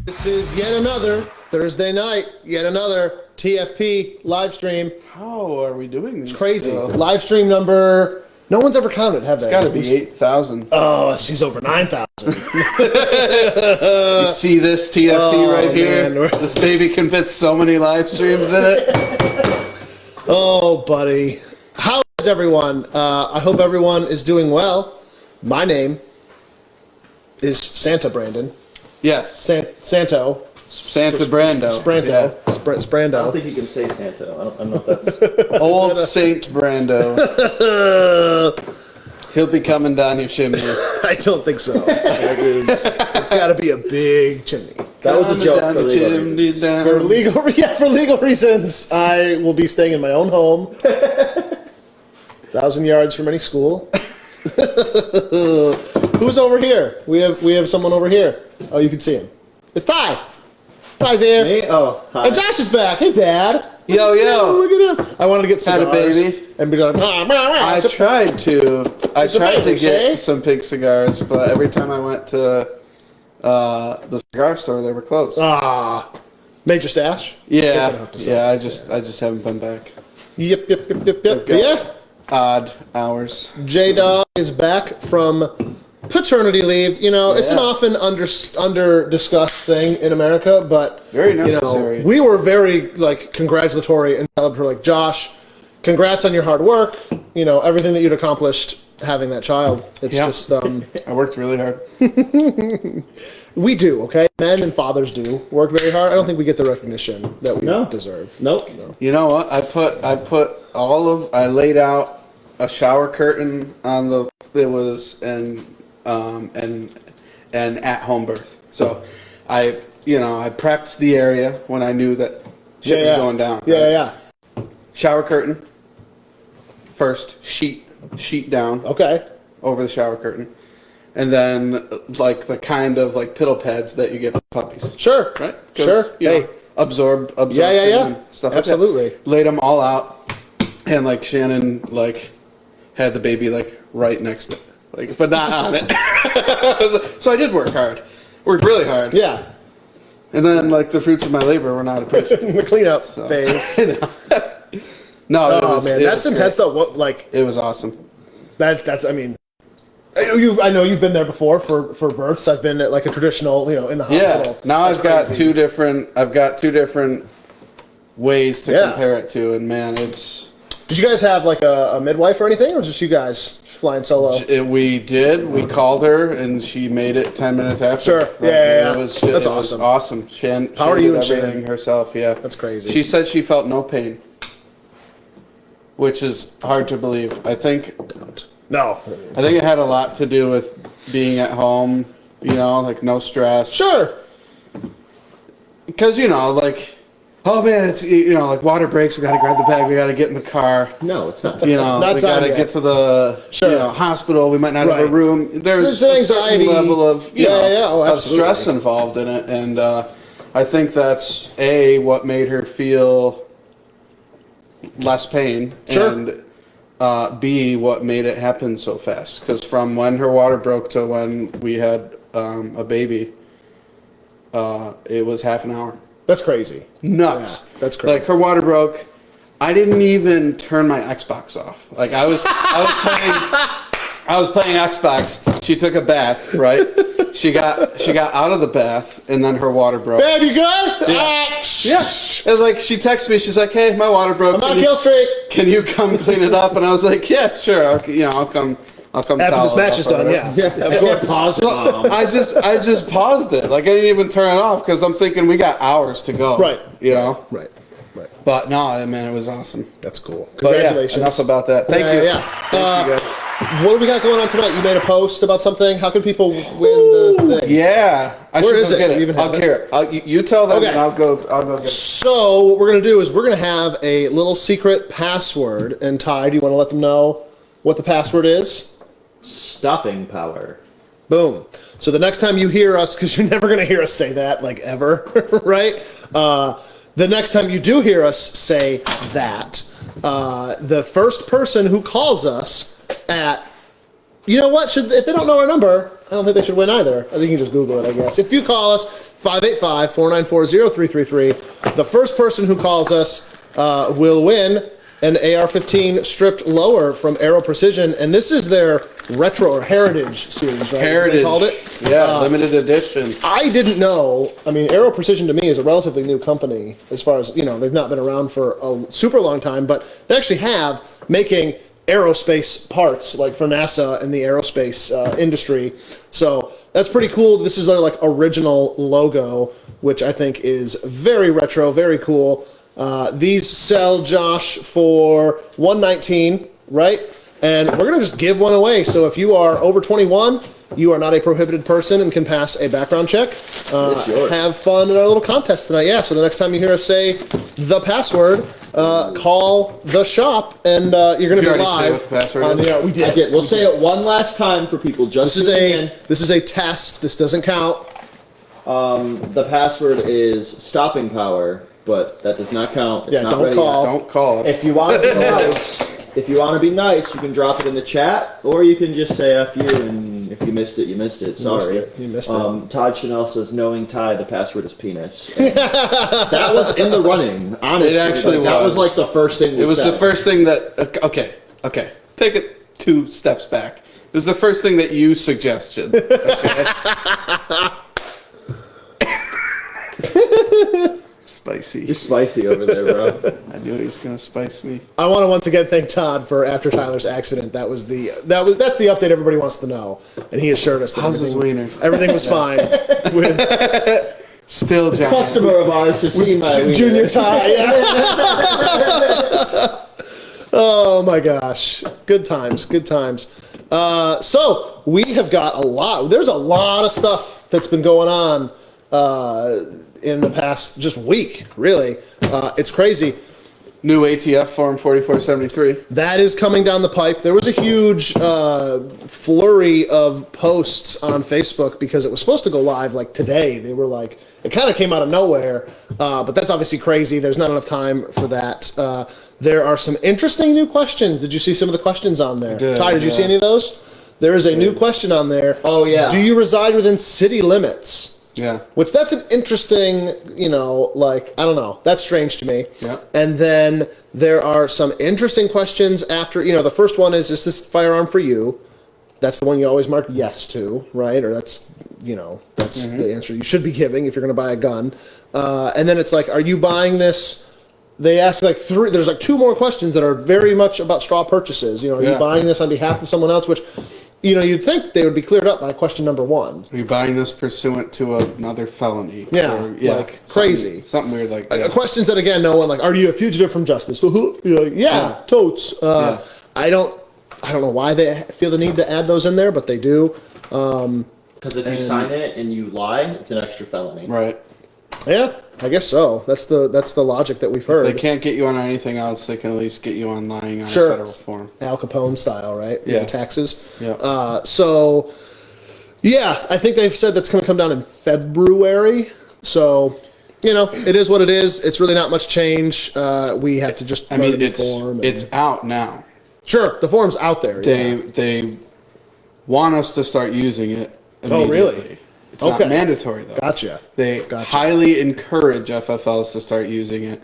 This is yet another Thursday night, yet another TFP live stream. How are we doing this? It's crazy. Live stream number, no one's ever counted, have they? It's got to be 8,000. Oh, she's over 9,000. You see this TFP right here? Man. This baby can fit so many live streams in it. Oh, buddy. How is everyone? I hope everyone is doing well. My name is Santa Brandon. Yes. Santo. Santa Brando. Spranto. Yeah. Sprando. I don't think you can say Santa. I don't know if that's... Old Saint Brando. He'll be coming down your chimney. I don't think so. It's got to be a big chimney. That was a joke Down for the legal chimney reasons. down. For legal reasons, I will be staying in my own home, 1,000 yards from any school. Who's over here? We have someone over here. Oh, you can see him. It's Ty. Ty's here. Me? Oh, hi. And Josh is back. Hey, Dad. Yo. Look at him. I wanted to get Had a cigars baby. and be like, I tried to baby, get eh? some pink cigars, but every time I went to the cigar store, they were closed. Major stash. Yeah. I just haven't been back. Yep. got- Yeah. Odd hours. J-Dog is back from paternity leave. You know, it's an Yeah. often under discussed thing in America, but Very you know, necessary. we were very congratulatory and celebratory. Josh, congrats on your hard work. You know, everything that you'd accomplished having that child. It's just I worked really hard. we do, okay? Men and fathers do work very hard. I don't think we get the recognition that we deserve. Nope. You know what? I laid out a shower curtain on an at-home birth. So I prepped the area when I knew that shit was going down. Yeah. Shower curtain first, sheet down Okay. over the shower curtain, and then the kind of piddle pads that you get for puppies. Sure. Right? Sure. You know, absorption Yeah. and stuff Absolutely. like that. Laid them all out, and Shannon had the baby right next to it, but not on it. So I did work hard. Worked really hard. Yeah. And then the fruits of my labor were not appreciated. The cleanup phase. No, Oh man, that's intense though. What It was awesome. that's I mean, I know you've been there before for births. I've been at a traditional, in the hospital. Yeah. Now That's I've got crazy. two different ways to compare it to, and man, it's. Did you guys have a midwife or anything, or just you guys flying solo? We did. We called her, and she made it 10 minutes after. Sure. Yeah. It was That's it awesome. Was awesome. She Power to did you and everything Shannon. herself. Yeah. That's crazy. She said she felt no pain, which is hard to believe. I think No. it had a lot to do with being at home. No stress. Sure. Because oh man, it's water breaks. We gotta grab the bag. We gotta get in the car. No, it's not. We time gotta yet. get to the hospital. We might not have a Right. room. There's It's an a certain anxiety. level of Oh, of stress absolutely. involved in it, and I think that's what made her feel less pain, Sure. and B, what made it happen so fast. Because from when her water broke to when we had a baby, it was half an hour. That's crazy. Nuts. Yeah, that's crazy. Her water broke. I didn't even turn my Xbox off. I was playing Xbox. She took a bath, right? She got out of the bath, and then her water broke. Babe, you good? Yeah. And she texts me. She's like, "Hey, my water broke. I'm on kill streak. Can you come clean it up?" And I was like, "Yeah, sure. I'll come." After towel this it match up is or done, whatever. yeah. Of course. Pause it, Mom. I just paused it. I didn't even turn it off because I'm thinking we got hours to go. Right. Right. Right. But no, man, it was awesome. That's cool. But yeah, Congratulations. enough about that. Thank you. Yeah. Thank you guys. What do we got going on tonight? You made a post about something. How can people win the thing? Yeah, I Where should is go it? get Do you it. even have I'll it? care. You tell them, Okay. and I'll go get it. So what we're gonna do is we're gonna have a little secret password. And Ty, do you want to let them know what the password is? Stopping power. Boom. So the next time you hear us, because you're never gonna hear us say that ever, right? The next time you do hear us say that, the first person who calls us at you know what? If they don't know our number, I don't think they should win either. I think you can just Google it, I guess. If you call us, 585-494-0333, the first person who calls us will win an AR-15 stripped lower from Aero Precision, and this is their retro or heritage series, right? Heritage. They called it. Yeah, limited edition. I didn't know. I mean, Aero Precision to me is a relatively new company as far as, they've not been around for a super long time, but they actually have making aerospace parts, like for NASA and the aerospace industry. So that's pretty cool. This is their like original logo, which I think is very retro, very cool. These sell, Josh, for $119, right? And we're going to just give one away. So if you are over 21, you are not a prohibited person and can pass a background check. It's yours. Have fun in our little contest tonight. Yeah, so the next time you hear us say the password, call the shop, and you're going to be already say live. what the password on is? we did. I did. We'll say it one last time for people just This tuning in. is a test. This doesn't count. The password is stopping power, but that does not count. It's Yeah, not don't ready call. yet. Don't call. If you want to be nice, you can drop it in the chat, or you can just say F you, and if you missed it, you missed it. Sorry. You missed it. Todd Chanel says, knowing Ty, the password is penis. And that was in the running, honestly. It actually That was was. like the first thing we It was said. the first thing that. Okay. Take it 2 steps back. It was the first thing that you suggested. Okay? Spicy. You're spicy over there, bro. I knew he was gonna spice me. I want to once again thank Todd for after Tyler's accident. That's the update everybody wants to know, and he assured us that How's his wiener? everything was fine with Still giant. Customer of ours to see my Junior wiener. Ty. Yeah. Oh my gosh, good times. So we have got a lot. There's a lot of stuff that's been going on in the past just week. Really, it's crazy. New ATF Form 4473. That is coming down the pipe. There was a huge flurry of posts on Facebook because it was supposed to go live like today. They were like, it kind of came out of nowhere, but that's obviously crazy. There's not enough time for that. There are some interesting new questions. Did you see some of the questions on there? did, Ty, did you see any of those? There is a new question on there. Oh, yeah. Do you reside within city limits? Yeah. Which that's an interesting, I don't know. That's strange to me. Yeah. And then there are some interesting questions after, the first one is this firearm for you? That's the one you always mark yes to, right? Or that's the answer you should be giving if you're going to buy a gun. And then it's like, are you buying this? They ask there's 2 more questions that are very much about straw purchases. Are you buying this on behalf of someone else? Which, you'd think they would be cleared up by question number 1. Are you buying this pursuant to another felony? Yeah, crazy. Something weird like that. Questions that, again, no one, are you a fugitive from justice? You're like, yeah, totes. I don't know why they feel the need to add those in there, but they do. Because if you sign it and you lie, it's an extra felony. Right. Yeah, I guess so. That's the logic that we've heard. If they can't get you on anything else, they can at least get you on lying on Sure. a federal form. Al Capone style, right? Yeah. The taxes. Yeah. I think they've said that's going to come down in February. So, it is what it is. It's really not much change. We have to just run a new form. It's out now. Sure, the form's out there. They want us to start using it Oh, immediately. really? It's not Okay. mandatory, though. Gotcha. They highly encourage FFLs to start using it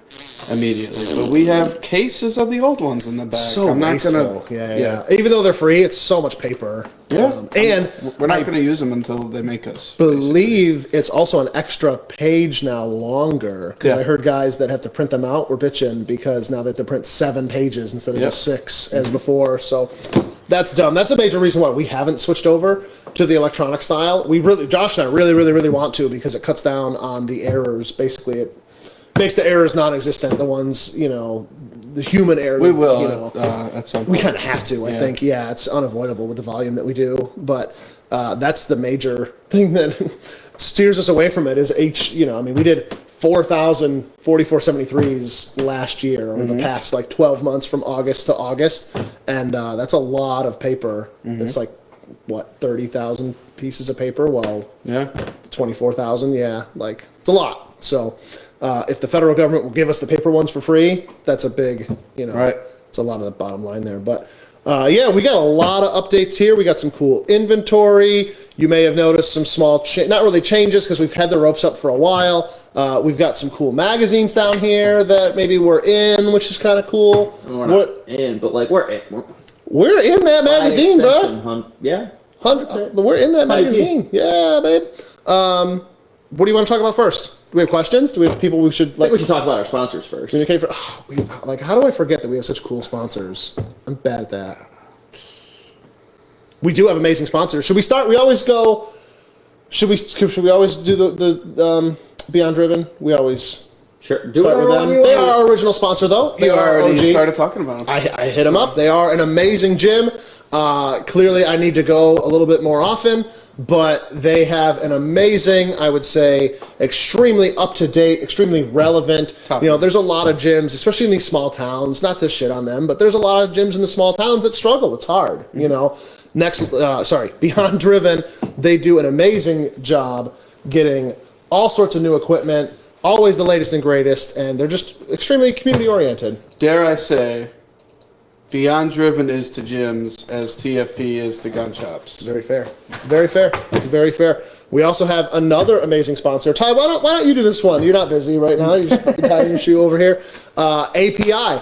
immediately. But we have cases of the old ones in the back. So I'm not wasteful. gonna. Yeah. Even though they're free, it's so much paper. Yeah. And We're not I going to use them until they make us. believe it's also an extra page now longer because Yeah. I heard guys that have to print them out were bitching because now they have to print 7 pages instead of Yep. just 6 as before. So that's dumb. That's a major reason why we haven't switched over to the electronic style. Josh and I really want to because it cuts down on the errors. Basically, it makes the errors non-existent. The ones, the human error. We will at some point. We kind of have to, I Yeah. think. Yeah, it's unavoidable with the volume that we do. But that's the major thing that steers us away from it is we did 4,000 4473s last year over the past 12 months from August to August. And that's a lot of paper. It's 30,000 pieces of paper? Well, Yeah. 24,000, yeah, it's a lot. So if the federal government will give us the paper ones for free, that's a big, Right. it's a lot of the bottom line there. But Yeah, we got a lot of updates here. We got some cool inventory. You may have noticed some small, not really changes because we've had the ropes up for a while. We've got some cool magazines down here that maybe we're in, which is kind of cool. We're not in, but like we're in. We're in that magazine, bro. Yeah. We're in that magazine. Yeah, babe. What do you want to talk about first? Do we have questions? Do we have people we should like? I think we should talk about our sponsors first. Communicate for. How do I forget that we have such cool sponsors? I'm bad at that. We do have amazing sponsors. Should we start? We always go. Should we always do the Beyond Driven? We always start with them. They are our original sponsor, though. They are already started talking about them. I hit them up. They are an amazing gym. Clearly, I need to go a little bit more often, but they have an amazing, I would say, extremely up-to-date, extremely relevant. There's a lot of gyms, especially in these small towns, not to shit on them, but there's a lot of gyms in the small towns that struggle. It's hard, Beyond Driven, they do an amazing job getting all sorts of new equipment, always the latest and greatest, and they're just extremely community-oriented. Dare I say, Beyond Driven is to gyms as TFP is to gun shops. It's very fair. It's very fair. It's very fair. We also have another amazing sponsor. Ty, why don't you do this one? You're not busy right now. You're just fucking tying your shoe over here. API,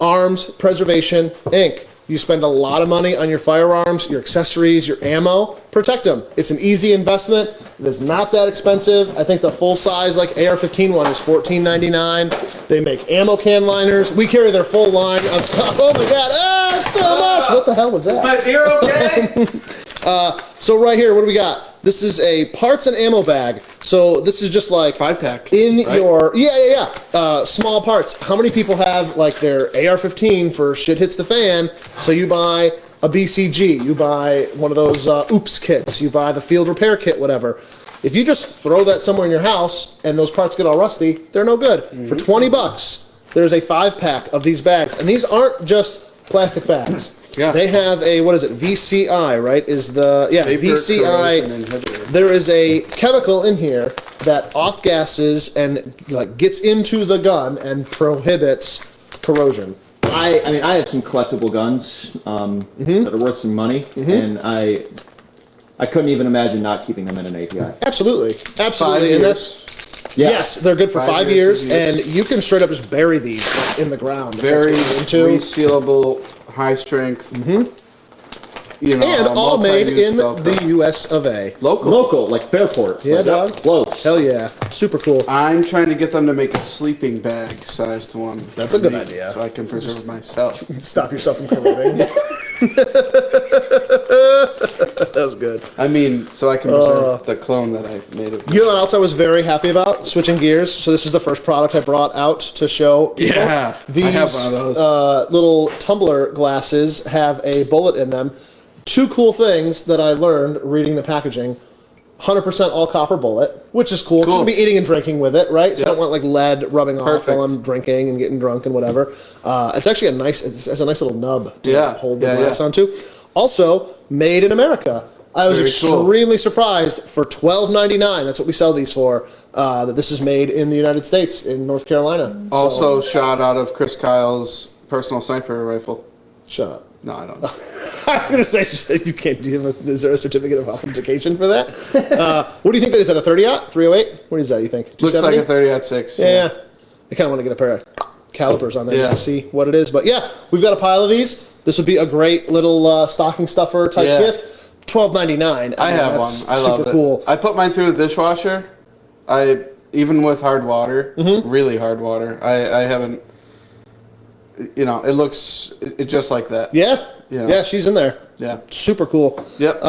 Arms Preservation Inc. You spend a lot of money on your firearms, your accessories, your ammo. Protect them. It's an easy investment. It is not that expensive. I think the full size, like AR-15 one, is $14.99. They make ammo can liners. We carry their full line of stuff. Oh my God! So much. What the hell was that? My ear okay? So right here, what do we got? This is a parts and ammo bag. So this is just like 5-pack in your small parts. How many people have like their AR-15 for shit hits the fan? So you buy a BCG, you buy one of those oops kits, you buy the field repair kit, whatever. If you just throw that somewhere in your house and those parts get all rusty, they're no good. For $20, there's a 5-pack of these bags, and these aren't just plastic bags. Yeah. They have a, what is it, VCI, right? VCI. There is a chemical in here that off-gasses and like gets into the gun and prohibits corrosion. I have some collectible guns that are worth some money, and I couldn't even imagine not keeping them in an API. Absolutely. 5 years. Yes, they're good for 5 years, and you can straight up just bury these in the ground. Very resealable, high strength. And all made in the US of A. Local, like Fairport. Yeah, dog. Close. Hell yeah. Super cool. I'm trying to get them to make a sleeping bag sized one. That's a good idea. So I can preserve myself. Stop yourself from corroding. That was good. I mean, so I can preserve the clone that I made of. You know what else I was very happy about? Switching gears. So this is the first product I brought out to show people. Yeah, These I have one of those. Little tumbler glasses have a bullet in them. Two cool things that I learned reading the packaging. 100% all copper bullet, which is cool. You're going to be eating and drinking with it, right? So I don't want like lead rubbing off while I'm drinking and getting drunk and whatever. It's actually it has a nice little nub to hold the glass onto. Also, made in America. I was extremely surprised for $12.99. That's what we sell these for. That this is made in the United States, in North Carolina. Also shot out of Chris Kyle's personal sniper rifle. Shut up. No, I don't know. I was going to say, you can't. Is there a certificate of authentication for that? What do you think that is? That a 30-aught? 308? What is that, you think? Looks like a 30-06. Yeah. I kind of want to get a pair of calipers on there just to see what it is. But yeah, we've got a pile of these. This would be a great little stocking stuffer type gift. $12.99. I have one. I love it. Super cool. I put mine through the dishwasher. Even with hard water, really hard water, I haven't. It just like that. Yeah. Yeah, she's in there. Yeah. Super cool. Yep.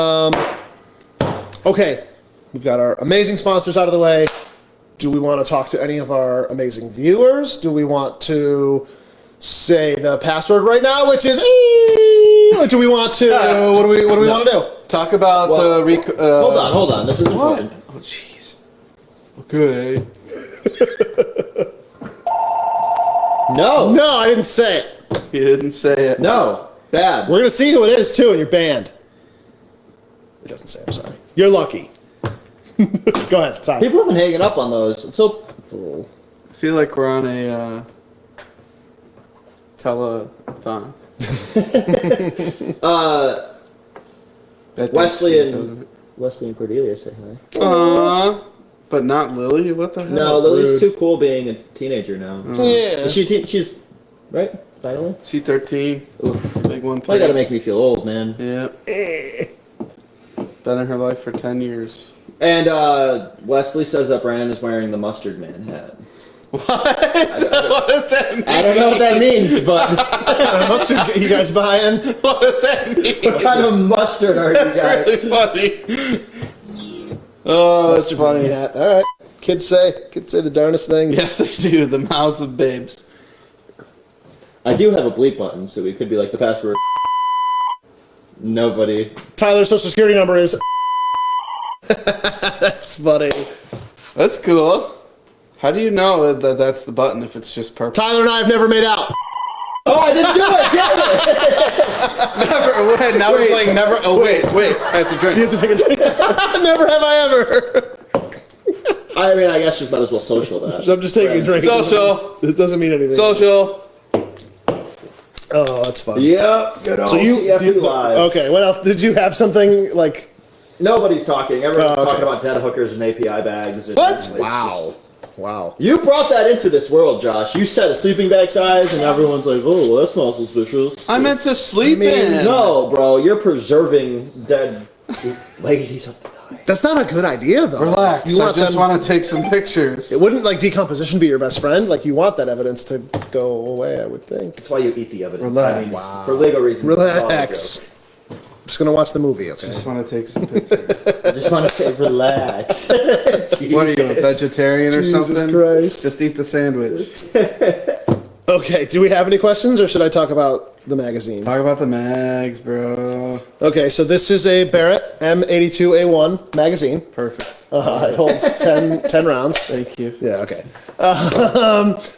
Okay. We've got our amazing sponsors out of the way. Do we want to talk to any of our amazing viewers? Do we want to say the password right now, which is or do we want to what do we want to do? Talk about hold on. This is important. Oh jeez. Okay. No, I didn't say it. You didn't say it. No. Bad. We're going to see who it is, too, and you're banned. It doesn't say, I'm sorry. You're lucky. Go ahead, Ty. People have been hanging up on those. It's so... I feel like we're on a telethon. Wesley and Cordelia say hi. But not Lily? What the hell? No, Lily's too cool being a teenager now. Yeah. Is she's right? Finally? She 13. Oof. Big one. Why you gotta make me feel old, man? Yeah. Been in her life for 10 years. And Wesley says that Brandon is wearing the mustard man hat. What? What does that mean? I don't know what that means, but Mustard, you guys buying? What does that mean? what kind of mustard are you That's guys? really funny. Oh, that's funny. Yeah. All right. Kids say the darndest things. Yes, they do. The mouths of babes. I do have a bleep button, so it could be like the password. Nobody. Tyler's social security number is. That's funny. That's cool. How do you know that that's the button if it's just purple? Tyler and I have never made out. Oh, I didn't do it! Damn it! Never. Wait, now we're playing never. Oh, wait. I have to drink. You have to take a drink. Never have I ever. I mean, I guess just might as well social that. I'm just taking a drink. Social. It doesn't mean anything. Social. Oh, that's fun. Yeah, good old So TFT Live. Okay, what else? Did you have something like... Nobody's talking. Everyone's Oh, okay. talking about dead hookers and API bags. And What? it's Wow. just- Wow. You brought that into this world, Josh. You said a sleeping bag size, and everyone's like, oh, well, that's not suspicious. I meant to sleep I mean, in. No, bro, you're preserving dead ladies of the night. That's not a good idea, though. Relax. You I want just them- want to take some pictures. It wouldn't, like, decomposition be your best friend? Like, you want that evidence to go away, I would think. That's why you eat the evidence. Relax. I mean, Wow. For legal reasons. it's all a Relax. Just gonna watch the movie, okay? Just want to take some pictures. joke. I just want to say relax. What are you, a vegetarian or Jesus something? Christ. Just eat the sandwich. Okay, do we have any questions, or should I talk about the magazine? Talk about the mags, bro. Okay, so this is a Barrett M82A1 magazine. Perfect. It holds 10 rounds. Thank you. Yeah, okay.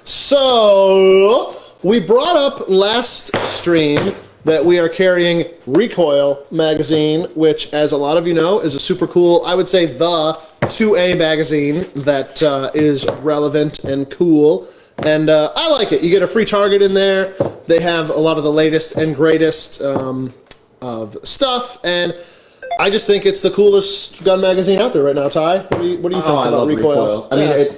So, we brought up last stream that we are carrying Recoil magazine, which, as a lot of you know, is a super cool, I would say the 2A magazine that is relevant and cool. And I like it. You get a free target in there. They have a lot of the latest and greatest of stuff. And I just think it's the coolest gun magazine out there right now, Ty. What do you think I about love Recoil? I mean,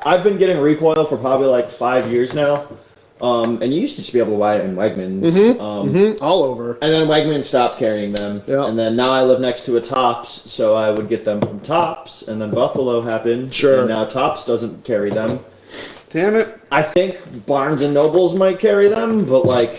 I've been getting Recoil for probably like 5 years now. And you used to just be able to buy it in Wegmans. All over. And then Wegmans stopped carrying them. Yeah. And then now I live next to a Tops, so I would get them from Tops. And then Buffalo happened. Sure. And now Tops doesn't carry them. Damn it. I think Barnes and Nobles might carry them, but like,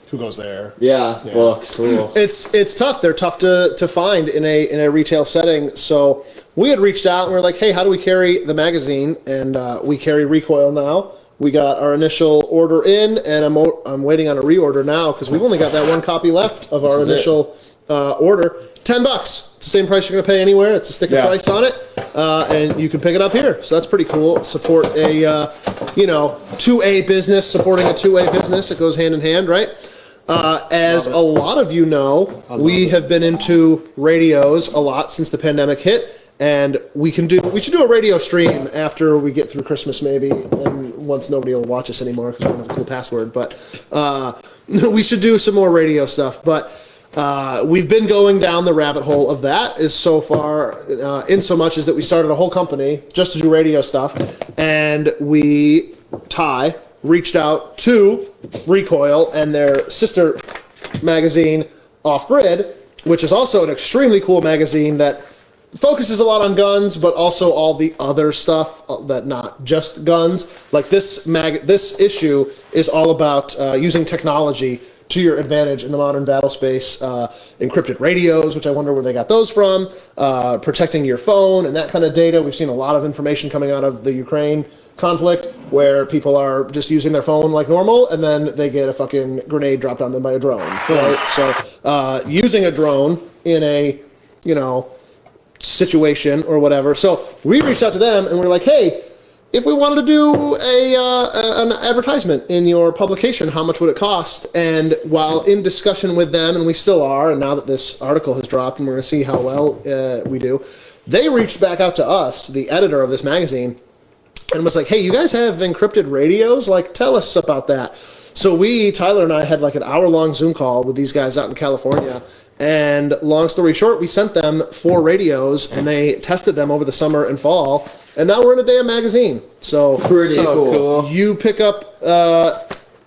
Who goes there? yeah. Books, cool. It's tough. They're tough to find in a retail setting. So we had reached out and we are like, hey, how do we carry the magazine? And we carry Recoil now. We got our initial order in, and I'm waiting on a reorder now because we've only got that one copy left of our This is initial order. $10. It's the same price you're gonna pay anywhere. It's a sticker price on it, and you can pick it up here. So that's pretty cool. Support a 2A business, supporting a 2A business. It goes hand in hand, right? As a lot of you know, we have been into radios a lot since the pandemic hit. And we should do a radio stream after we get through Christmas, maybe, and once nobody will watch us anymore because we don't have a cool password. But we should do some more radio stuff. But we've been going down the rabbit hole of that is so far, in so much as that we started a whole company just to do radio stuff, and Ty reached out to Recoil and their sister magazine, Off Grid, which is also an extremely cool magazine that focuses a lot on guns, but also all the other stuff that not just guns. Like this issue is all about using technology to your advantage in the modern battle space. Encrypted radios, which I wonder where they got those from. Protecting your phone and that kind of data. We've seen a lot of information coming out of the Ukraine conflict where people are just using their phone like normal, and then they get a fucking grenade dropped on them by a drone. Right? So using a drone in a situation or whatever. So we reached out to them and we're like, hey, if we wanted to do an advertisement in your publication, how much would it cost? And while in discussion with them, and we still are, and now that this article has dropped and we're going to see how well we do, they reached back out to us, the editor of this magazine, and was like, hey, you guys have encrypted radios? Like, tell us about that. So Tyler and I had like an hour-long Zoom call with these guys out in California. And long story short, we sent them 4 radios, and they tested them over the summer and fall. And now we're in a damn magazine. So Pretty cool. you pick up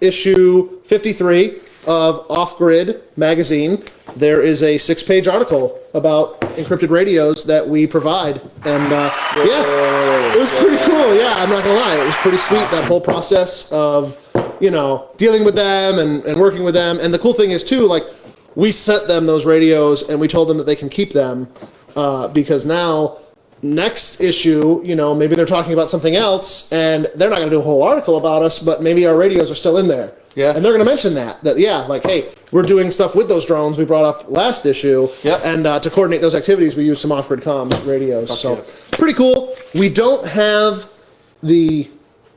issue 53 of Off Grid magazine. There is a 6-page article about encrypted radios that we provide. And yeah, it was pretty cool. Yeah, I'm not going to lie. It was pretty sweet, that whole process of, dealing with them and working with them. And the cool thing is, too, like, we sent them those radios and we told them that they can keep them because now, next issue, maybe they're talking about something else and they're not going to do a whole article about us, but maybe our radios are still in there. Yeah. And they're going to mention that, like, hey, we're doing stuff with those drones we brought up last issue. Yep. And to coordinate those activities, we use some off-grid comms radios. So yeah. pretty cool. We don't have the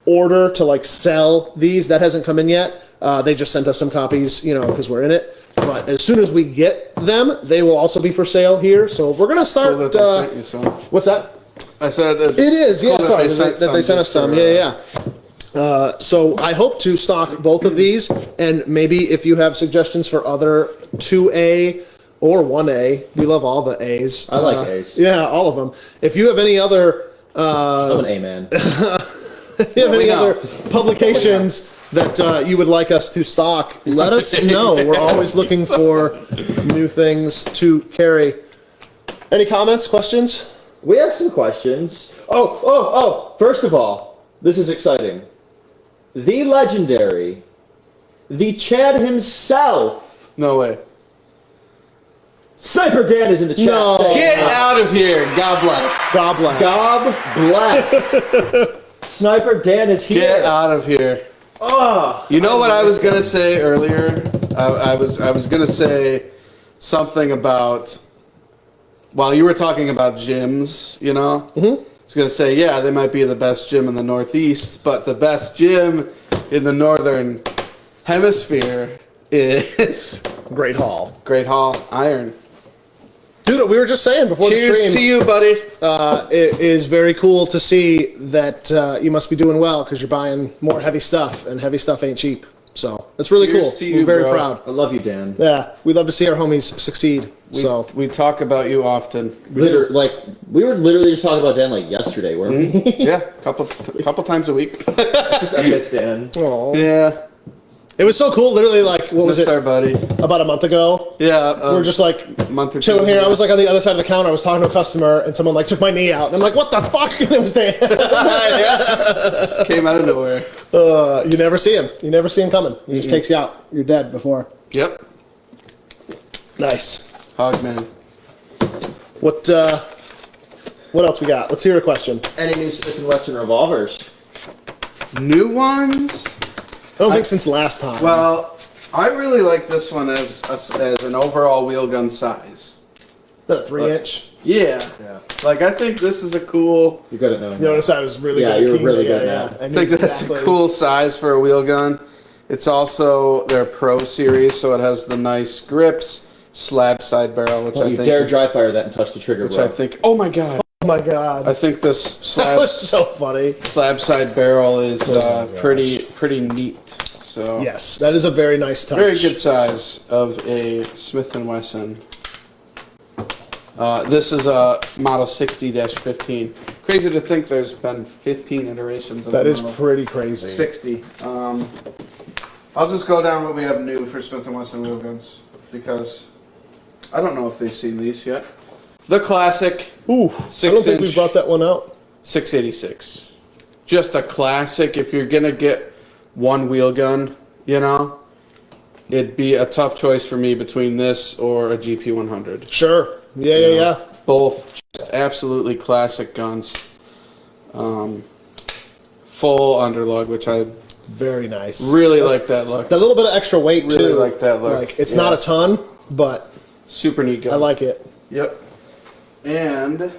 order to, like, sell these. That hasn't come in yet. They just sent us some copies, because we're in it. But as soon as we get them, they will also be for sale here. So we're going to start... Cool that they sent you some. What's that? I said that. It is, yeah. Cool Sorry, that they sent us some. Yeah. So I hope to stock both of these, and maybe if you have suggestions for other 2A or 1A, we love all the A's. I like A's. Yeah, all of them. If you have any other... I'm an A man. if you have any other publications that you would like us to stock, let us know. We're always looking for new things to carry. Any comments, questions? We have some questions. Oh! First of all, this is exciting. The legendary, the Chad himself, No way. Sniper Dan is in the chat. No. saying, Get out of here. God bless. God bless. God bless. Sniper Dan is here. Get out of here. Oh, You know what I was gonna say earlier? I was gonna say something about while you were talking about gyms. I was gonna say, yeah, they might be the best gym in the Northeast, but the best gym in the Northern Hemisphere is Great Hall. Great Hall Iron. Dude, we were just saying before the Cheers stream. to you, buddy. It is very cool to see that you must be doing well because you're buying more heavy stuff, and heavy stuff ain't cheap. So it's really Cheers cool. to you, We're very bro. proud. I love you, Dan. Yeah, we love to see our homies succeed. We talk about you often. We were literally just talking about Dan like yesterday, weren't we? Yeah, couple times a week. Just I miss Dan. Aw. Yeah, It was so cool. Literally, like, what was miss it? our buddy. About a month ago. Yeah, We were just like a month or two chilling here. ago. I was like on the other side of the counter. I was talking to a customer, and someone like took my knee out, and I'm like, "What the fuck?" And it was Dan. Yeah. Came out of nowhere. You never see him. You never see him coming. He just takes you out. You're dead before. Yep. Nice. Hog man. What else we got? Let's hear a question. Any new Smith & Wesson revolvers? New ones? I don't think since last time. Well, I really like this one as an overall wheel gun size. Is that a 3-inch? Yeah. Like, I think this is a cool... You're good at knowing. You notice I was really Yeah, good at you were keying really it. good at that. I I knew think that's exactly. a cool size for a wheel gun. It's also their Pro Series, so it has the nice grips, slab side barrel, which Don't I you think dare is- dry fire that and touch the trigger, Which bro. I think... Oh my god. Oh my god. I think this that slab was so funny. slab side barrel is Oh my gosh. pretty neat. So Yes, that is a very nice touch. very good size of a Smith & Wesson. This is a model 60-15. Crazy to think there's been 15 iterations of That the is model pretty crazy. 60. I'll just go down what we have new for Smith & Wesson wheel guns because I don't know if they've seen these yet. The classic Ooh, I don't think 6-inch we brought that one out. 686. Just a classic. If you're gonna get one wheel gun, it'd be a tough choice for me between this or a GP100. Sure. Yeah. Both just absolutely classic guns. Full underlug, which I Very nice. really That's- like that look. That little bit of extra weight too. Really like that look. Like it's Yeah. not a ton, but Super neat gun. I like it. Yep. And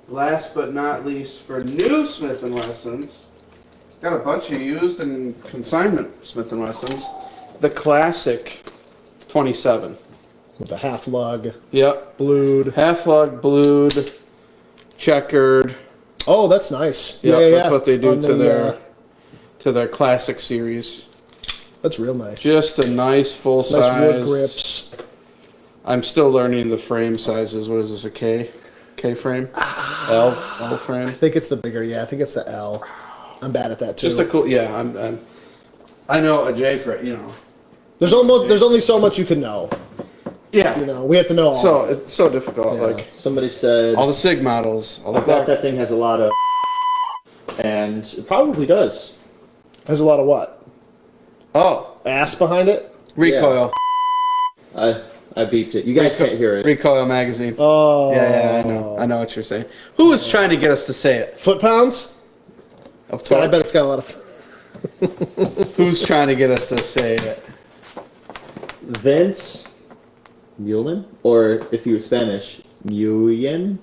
last but not least, for new Smith & Wessons, got a bunch of used and consignment Smith & Wessons. The classic 27. With the half lug, Yep. blued. Half lug, blued, checkered. Oh, that's nice. Yep, Yeah. that's what they do On to the, their classic series. That's real nice. Just a nice full size. Nice wood grips. I'm still learning the frame sizes. What is this, a K? K frame? L frame? I think it's the bigger, yeah. I think it's the L. I'm bad at that, too. Just a cool, yeah, I know a J for it, There's only so much you can know. Yeah. We have to know all. So, it's so difficult. Yeah. Like, Somebody said, all the SIG models. All the I bet that thing has a lot of, and it probably does. Has a lot of what? Oh. Ass behind it? Recoil. I beeped it. You guys can't hear it. Recoil magazine. Oh. Yeah, I know what you're saying. Who was trying to get us to say it? Foot pounds? Of I torque. bet it's got a lot of... Who's trying to get us to say it? Vince Mullen, or if you were Spanish, Mullen.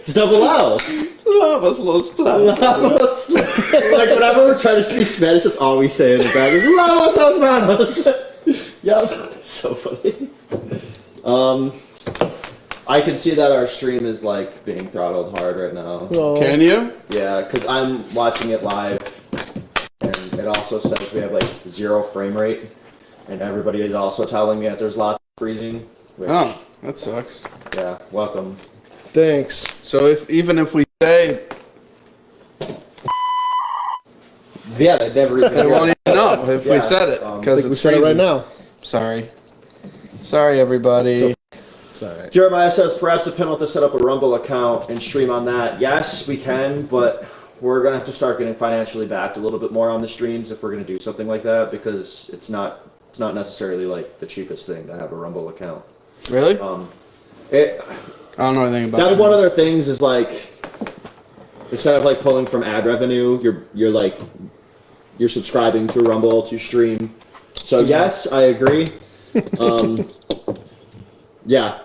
It's double L. Lavas los platos. Like whenever we're trying to speak Spanish, that's all we say in the back. Is Lavas los manos. Yep, so funny. I can see that our stream is like being throttled hard right now. Oh. Can you? Yeah, because I'm watching it live, and it also says we have like 0 frame rate, and everybody is also telling me that there's lots of freezing. Which, Oh, that sucks. yeah, welcome. Thanks. So even if we say, Yeah, they never even. they won't even know if we Yeah, said it I because think we it's said it right freezing. now. Sorry, everybody. So- It's all right. Jeremiah says perhaps a penalty to set up a Rumble account and stream on that. Yes, we can, but we're gonna have to start getting financially backed a little bit more on the streams if we're gonna do something like that, because it's not necessarily like the cheapest thing to have a Rumble account. Really? It I don't know anything about that's it. one of their things is like instead of like pulling from ad revenue, you're subscribing to Rumble to stream. So yes, I agree. Yeah.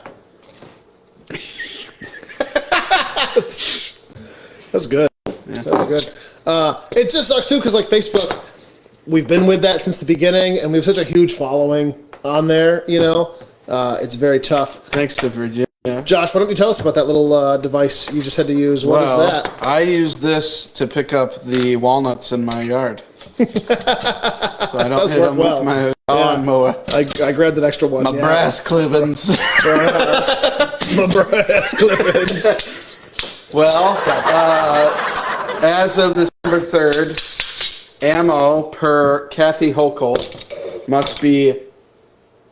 That's good. Yeah. That was good. It just sucks too because like Facebook, we've been with that since the beginning, and we have such a huge following on there. It's very tough. Thanks to Virginia. Josh, why don't you tell us about that little device you just had to use? What is that? I use this to pick up the walnuts in my yard. So I don't Does hit work them well. with my Yeah. lawnmower. I grabbed an extra one. My yeah. brass clippings. My brass clippings. Well, as of December 3rd, ammo per Kathy Hochul must be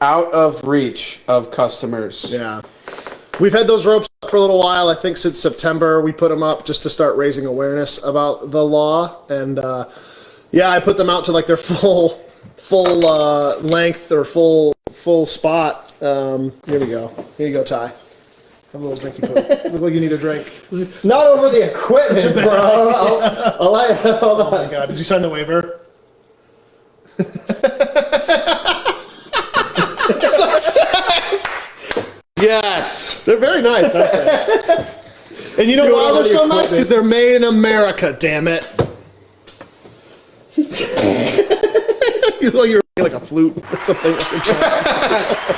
out of reach of customers. Yeah. We've had those ropes up for a little while. I think since September we put them up just to start raising awareness about the law. And yeah, I put them out to like their full length or full spot. Here we go. Here you go, Ty. Have a little drinky poo. Look like you need a drink. Not over the equipment, bro. Hold Oh my on. god, did you sign the waiver? Success! Yes! They're very nice, aren't they? And you know why they're so nice? Because they're made in America, damn it. You look like a flute or something.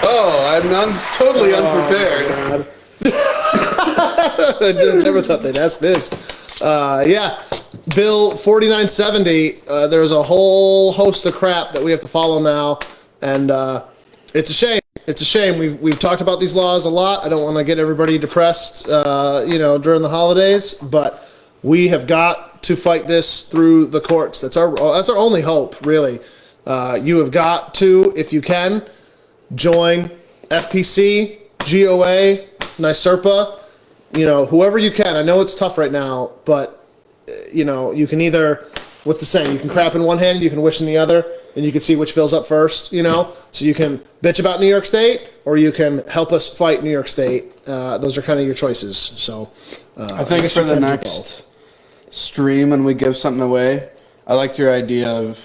Oh, I'm totally unprepared. I never thought they'd ask this. Yeah, Bill 4970. There's a whole host of crap that we have to follow now, and it's a shame. It's a shame. We've talked about these laws a lot. I don't want to get everybody depressed, during the holidays, but we have got to fight this through the courts. That's our only hope, really. You have got to, if you can, join FPC, GOA, NYSERPA, whoever you can. I know it's tough right now, but, you can either, what's the saying? You can crap in one hand, you can wish in the other, and you can see which fills up first, So you can bitch about New York State, or you can help us fight New York State. Those are kind of your choices. So I think guess for you the can do next both. stream when we give something away, I liked your idea of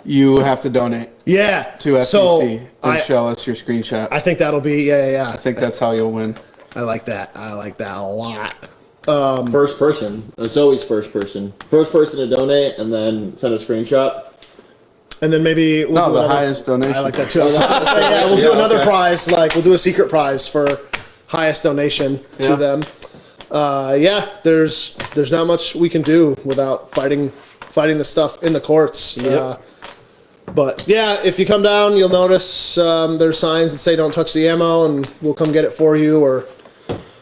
you have to donate Yeah. to FCC So and show us your screenshot. I think that'll be, yeah. I think that's how you'll win. I like that. I like that a lot. First person. It's always first person. First person to donate and then send a screenshot. And then maybe we'll No, do the another- highest donation. I like that too. Yeah, we'll do Yeah, another okay. prize. Like we'll do a secret prize for highest donation to Yeah. them. Yeah, there's not much we can do without fighting fighting the stuff in the courts. Yep. But yeah, if you come down, you'll notice there's signs that say "Don't touch the ammo," and we'll come get it for you. Or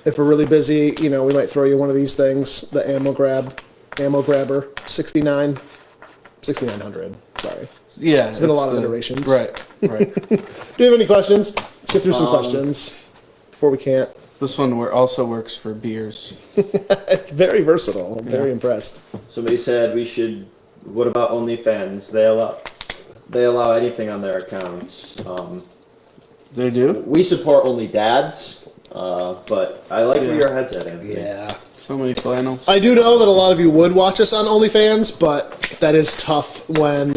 if we're really busy, we might throw you one of these things, the ammo grabber, 6900. Sorry. Yeah, it's been a lot of iterations. Right. Do you have any questions? Let's get through some questions before we can't. This one also works for beers. It's very versatile. I'm very impressed. Somebody said we should. What about OnlyFans? They allow anything on their accounts. They do? We support only dads, but I like where your head's at, Anthony. Yeah. So many flannels. I do know that a lot of you would watch us on OnlyFans, but that is tough when,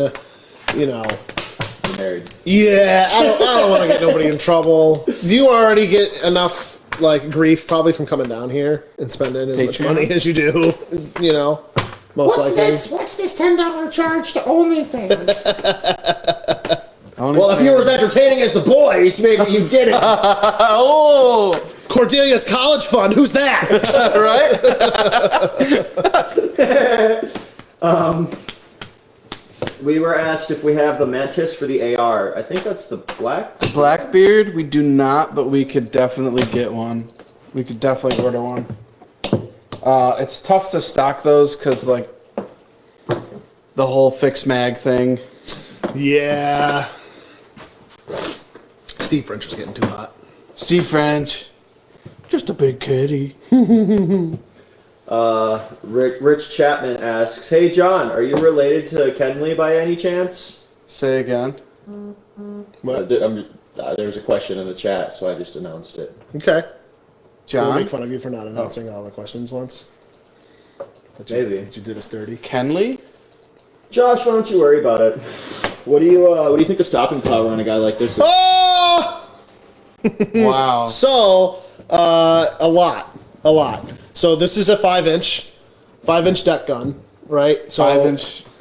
Married. Yeah, I don't want to get nobody in trouble. Do you already get enough grief probably from coming down here and spending as much money as you do? Most likely. What's this $10 charge to OnlyFans? Well, if you were as entertaining as the boys, maybe you get it. Oh! Cordelia's college fund. Who's that? Right? We were asked if we have the Mantis for the AR. I think that's the black. Blackbeard, we do not, but we could definitely get one. We could definitely order one. It's tough to stock those because, the whole fixed mag thing. Yeah. Steve French was getting too hot. Steve French, just a big kitty. Rich Chapman asks, "Hey John, are you related to Kenley by any chance?" Say again. There's a question in the chat, so I just announced it. Okay. We'll John? make fun of you for not announcing all the questions once. Maybe. But you did us dirty. Kenley? Josh, why don't you worry about it? What do you think the stopping power on a guy like this is? Oh! Wow. So, a lot. So this is a 5-inch deck gun, right? So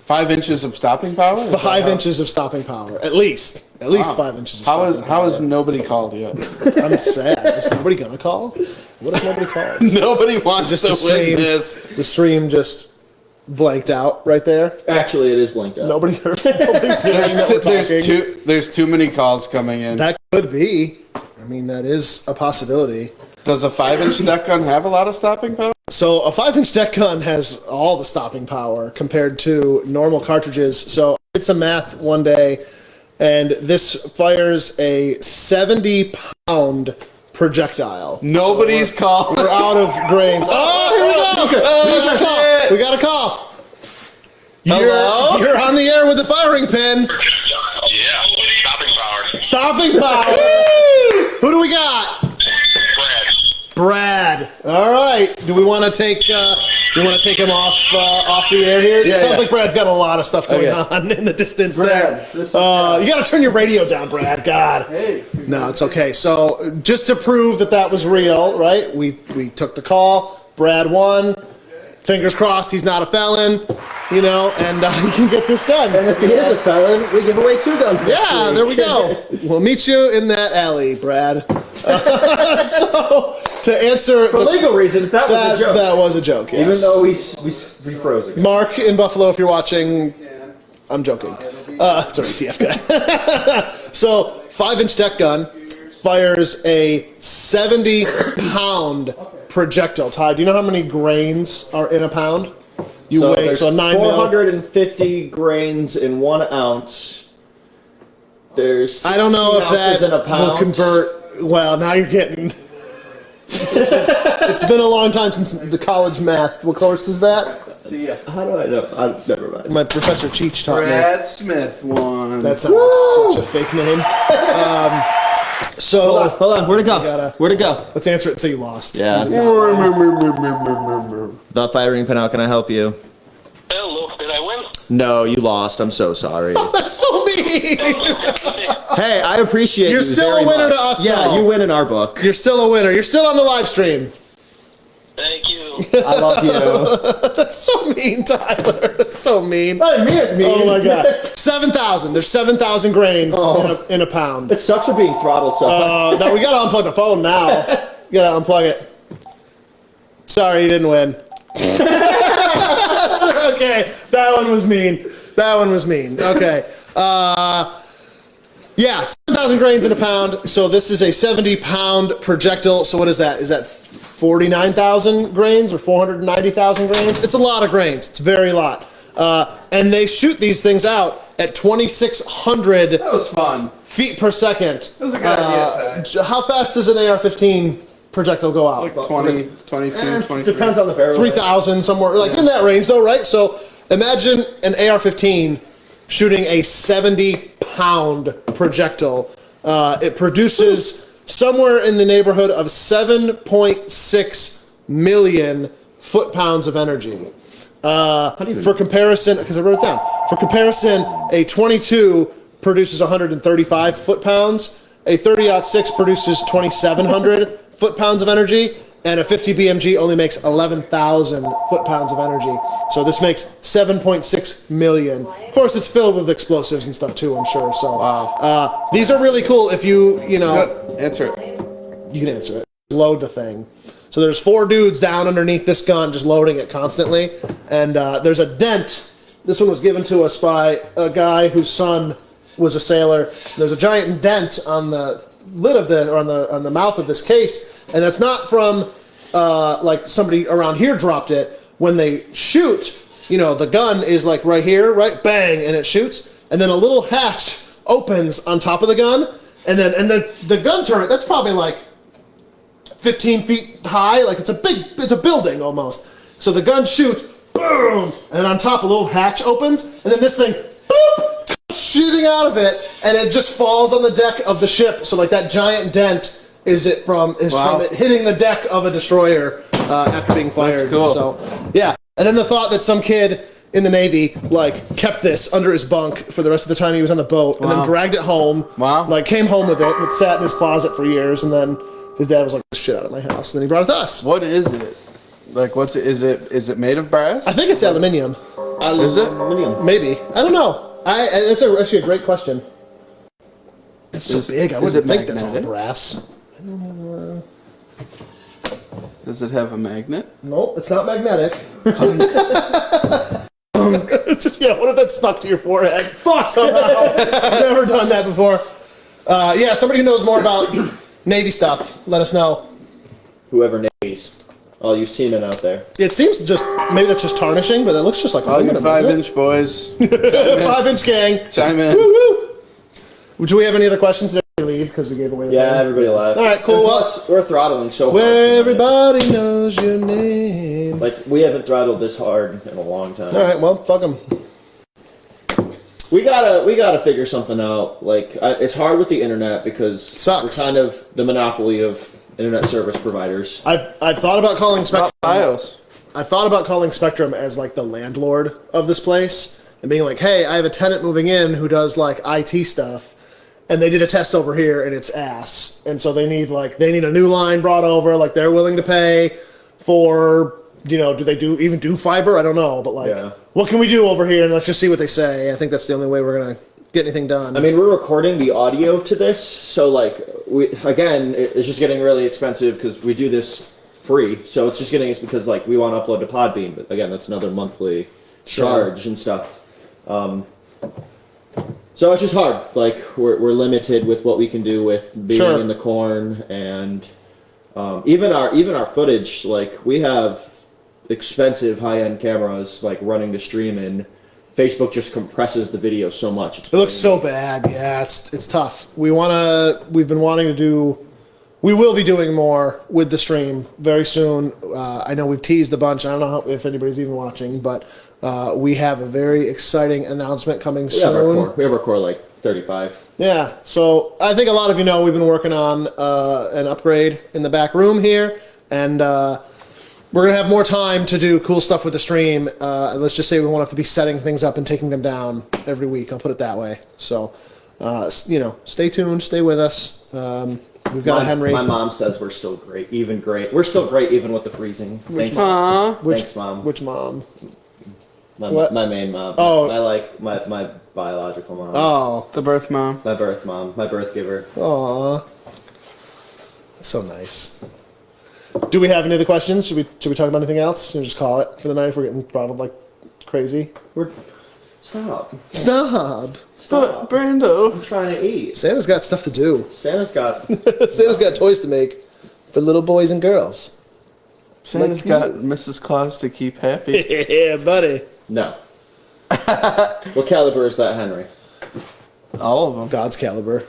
5 inches of stopping power? 5 inches of stopping power, at least Wow. 5 inches. Of How stopping has power. nobody called yet? I'm sad. Is nobody gonna call? What if nobody calls? Nobody wants Just to the stream. witness. The stream just blanked out right there. Actually, it is blanked out. Nobody's hearing that we're talking. There's too many calls coming in. That could be. I mean, that is a possibility. Does a 5-inch deck gun have a lot of stopping power? So a 5-inch deck gun has all the stopping power compared to normal cartridges. So I did some math one day, and this fires a 70-pound projectile. Nobody's called. We're out of grains. Oh, here we go! Oh, We got a call. Hello? You're on the air with the firing pin. Yeah, stopping power. Stopping power. Who do we got? Brad. All right. Do we want to take him off the air here? Yeah, it sounds yeah. like Brad's got a lot of stuff going on in the distance Brad, there. this is You got to turn your radio down, Brad. God. Hey. No, it's okay. So just to prove that was real, right? We took the call. Brad won. Fingers crossed he's not a felon, and he can get this gun. And if he is a felon, we give away 2 guns next Yeah, week. there we go. We'll meet you in that alley, Brad. So to answer For legal reasons, that was a joke. that was a joke. Yes. Even though we froze it. Mark in Buffalo, if you're watching, I'm joking. Sorry, TF guy. So 5-inch deck gun fires a 70-pound projectile. Ty, do you know how many grains are in a pound? You weigh there's 9 mil. 450 grains in 1 ounce. There's I don't know 16 if ounces in a that pound. will convert. Well, now you're getting. It's been a long time since the college math. What course is that? See ya. How do I know? Never mind. My Professor Cheech taught me. Brad Smith won. That sounds like such a fake name. So Hold on. Where'd it go? gotta- Where'd it go? let's answer it until you lost. Yeah. The firing pin, how can I help you? Hello, did I win? No, you lost. I'm so sorry. That's so mean. Hey, I appreciate You're you still very a winner much. to us, Yeah, though. you win in our book. You're still a winner. You're still on the live stream. Thank you. I love you. That's so mean, Tyler. That's so mean. I mean it, Oh my god. 7,000. There's 7,000 grains in a pound. It sucks for being throttled so much. Now we gotta unplug the phone now. You gotta unplug it. Sorry, you didn't win. Okay, that one was mean. Okay. Yeah, 7,000 grains in a pound. So this is a 70-pound projectile. So what is that? Is that 49,000 grains or 490,000 grains? It's a lot of grains. It's a very lot. And they shoot these things out at 2,600 That was fun. feet per second. That was a good idea, Ty. How fast does an AR-15 projectile go out? Like 20, 22, 23. Depends on the barrel. 3,000, somewhere like in that range though, right? So imagine an AR-15 shooting a 70-pound projectile. It produces somewhere in the neighborhood of 7.6 million foot-pounds of energy. For comparison, because I wrote it down, for comparison, a 22 produces 135 foot-pounds, a 30-06 produces 2,700 foot-pounds of energy, and a 50 BMG only makes 11,000 foot-pounds of energy. So this makes 7.6 million. Of course, it's filled with explosives and stuff too, I'm sure. So Wow. these are really cool if you know, Good. Answer it. you can answer it. Load the thing. So there's 4 dudes down underneath this gun just loading it constantly. And there's a dent. This one was given to us by a guy whose son was a sailor. There's a giant dent on the lid of the, or on the mouth of this case. And that's not from like somebody around here dropped it. When they shoot, you know, the gun is like right here, right? Bang, and it shoots. And then a little hatch opens on top of the gun. And then the gun turret, that's probably like 15 feet high, like it's a building almost. So the gun shoots, boom, and then on top a little hatch opens, and then this thing, boop, shooting out of it, and it just falls on the deck of the ship. So like that giant dent is from it hitting the deck of a destroyer after being fired. That's cool. So yeah, and then the thought that some kid in the Navy like kept this under his bunk for the rest of the time he was on the boat, and then dragged it home. Wow. Like came home with it, and it sat in his closet for years, and then his dad was like, "This shit out of my house," and then he brought it to us. What is it? Like, what's it? Is it made of brass? I think it's aluminium. Is it? Aluminum. Maybe. I don't know. It's actually a great question. It's so big. I is wouldn't it think that's all magnetic? brass. Does it have a magnet? No, it's not magnetic. Yeah, what if that stuck to your forehead? Somehow. Never done that before. Yeah, somebody who knows more about Navy stuff, let us know. Whoever navies. All you seamen out there. It seems just, maybe that's just tarnishing, but it looks just like All you aluminum, doesn't it? 5-inch boys, 5-inch gang. chime in. Woo! Do we have any other questions? Did everybody leave because we gave away the Yeah, thing? everybody left. All right, cool. And Well, plus, we're throttling so hard. where tonight. everybody knows your name. Like, we haven't throttled this hard in a long time. All right, well, fuck them. We gotta figure something out. Like, it's hard with the internet because Sucks. we're kind of the monopoly of internet service providers. I've thought about calling Spectrum. BIOS. I've thought about calling Spectrum as like the landlord of this place and being like, hey, I have a tenant moving in who does like IT stuff, and they did a test over here and it's ass, and so they need a new line brought over. Like they're willing to pay for, you know, do they even do fiber? I don't know, but like, Yeah. what can we do over here? And let's just see what they say. I think that's the only way we're gonna get anything done. I mean, we're recording the audio to this, so like, it's just getting really expensive because we do this free. So it's just getting us because like we want to upload to Podbean, but again, that's another monthly charge and stuff. So it's just hard. Like we're limited with what we can do with being in the corn, and even our footage. Like we have expensive high-end cameras like running the stream, and Facebook just compresses the video so much. It looks so bad. Yeah, it's tough. We will be doing more with the stream very soon. I know we've teased a bunch. I don't know if anybody's even watching, but we have a very exciting announcement coming soon. We have our core like 35. Yeah, so I think a lot of you know we've been working on an upgrade in the back room here, and we're going to have more time to do cool stuff with the stream. Let's just say we won't have to be setting things up and taking them down every week. I'll put it that way. So, stay tuned, stay with us. We've got a Henry. My mom says we're still great. We're still great even with the freezing. Thanks, thanks, Mom. Which mom? My main mom. Oh. I like my biological mom. Oh. The birth mom. My birth mom. My birth giver. Aw. That's so nice. Do we have any other questions? Should we talk about anything else? Or just call it for the night if we're getting throttled like crazy? Stop. Stop. Stop. Brando. I'm trying to eat. Santa's got stuff to do. Santa's got. Santa's got toys to make for little boys and girls. Santa's got Mrs. Claus to keep happy. Yeah, buddy. No. What caliber is that, Henry? All of them. God's caliber.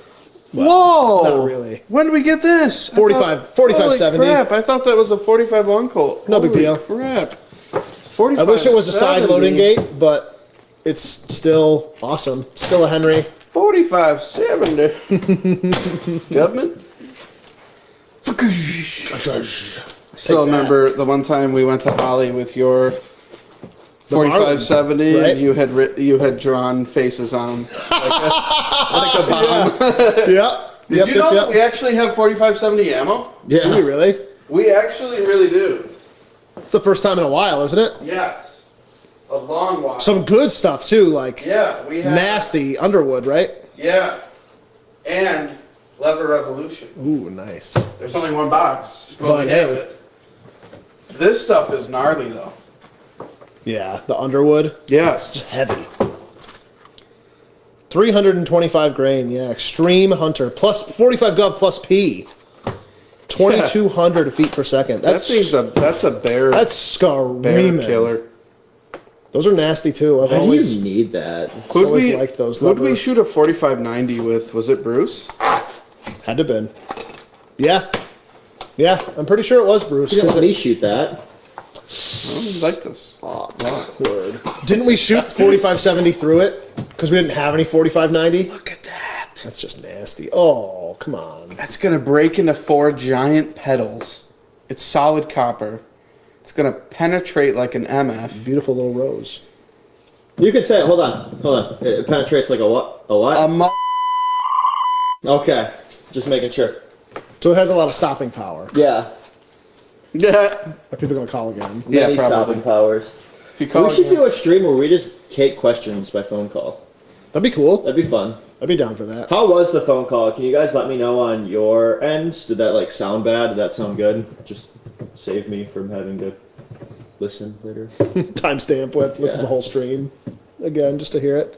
Whoa! Not really. When did we get this? 45 Holy 70. crap, I thought that was a 45-1 Colt. No big Holy deal. crap. I wish it was a side loading gate, but it's still awesome. Still a Henry. 45-70. Government? Still remember the one time we went to Ollie with your 45-70 right? and you had drawn faces on them. Like a bomb. Yep. Did you know that we actually have 45-70 ammo? Do we really? We actually really do. It's the first time in a while, isn't it? Yes. A long while. Some good stuff too, like Yeah, we have. nasty Underwood, right? Yeah. And Lever Revolution. Ooh, nice. There's only one box. But we have hey. it. This stuff is gnarly though. Yeah, the Underwood. Yes. Just heavy. 325 grain, yeah. Extreme Hunter. Plus 45 gov plus P. 2,200 feet per second. That's a bear. That's screaming. bear killer. Those are nasty too. I've How do always you need that? always liked those. Who'd we lever- shoot a 45-90 with? Was it Bruce? Had to been. Yeah. Yeah, I'm pretty sure it was Bruce. You 'cause let me shoot that. Oh, he liked us. Word. Didn't we shoot 45-70 through it? Because we didn't have any 45-90? Look at that. That's just nasty. Oh, come on. That's going to break into 4 giant petals. It's solid copper. It's going to penetrate like an MF. Beautiful little rose. You could say it. Hold on. It penetrates like a what? A what? Okay. Just making sure. So it has a lot of stopping power. Yeah. Yeah. Are people going to call again? Yeah, Many probably. stopping powers. If you call We should again- do a stream where we just take questions by phone call. That'd be cool. That'd be fun. I'd be down for that. How was the phone call? Can you guys let me know on your end? Did that like sound bad? Did that sound good? Just save me from having to listen later. Timestamp with, listen to Yeah. the whole stream again, just to hear it.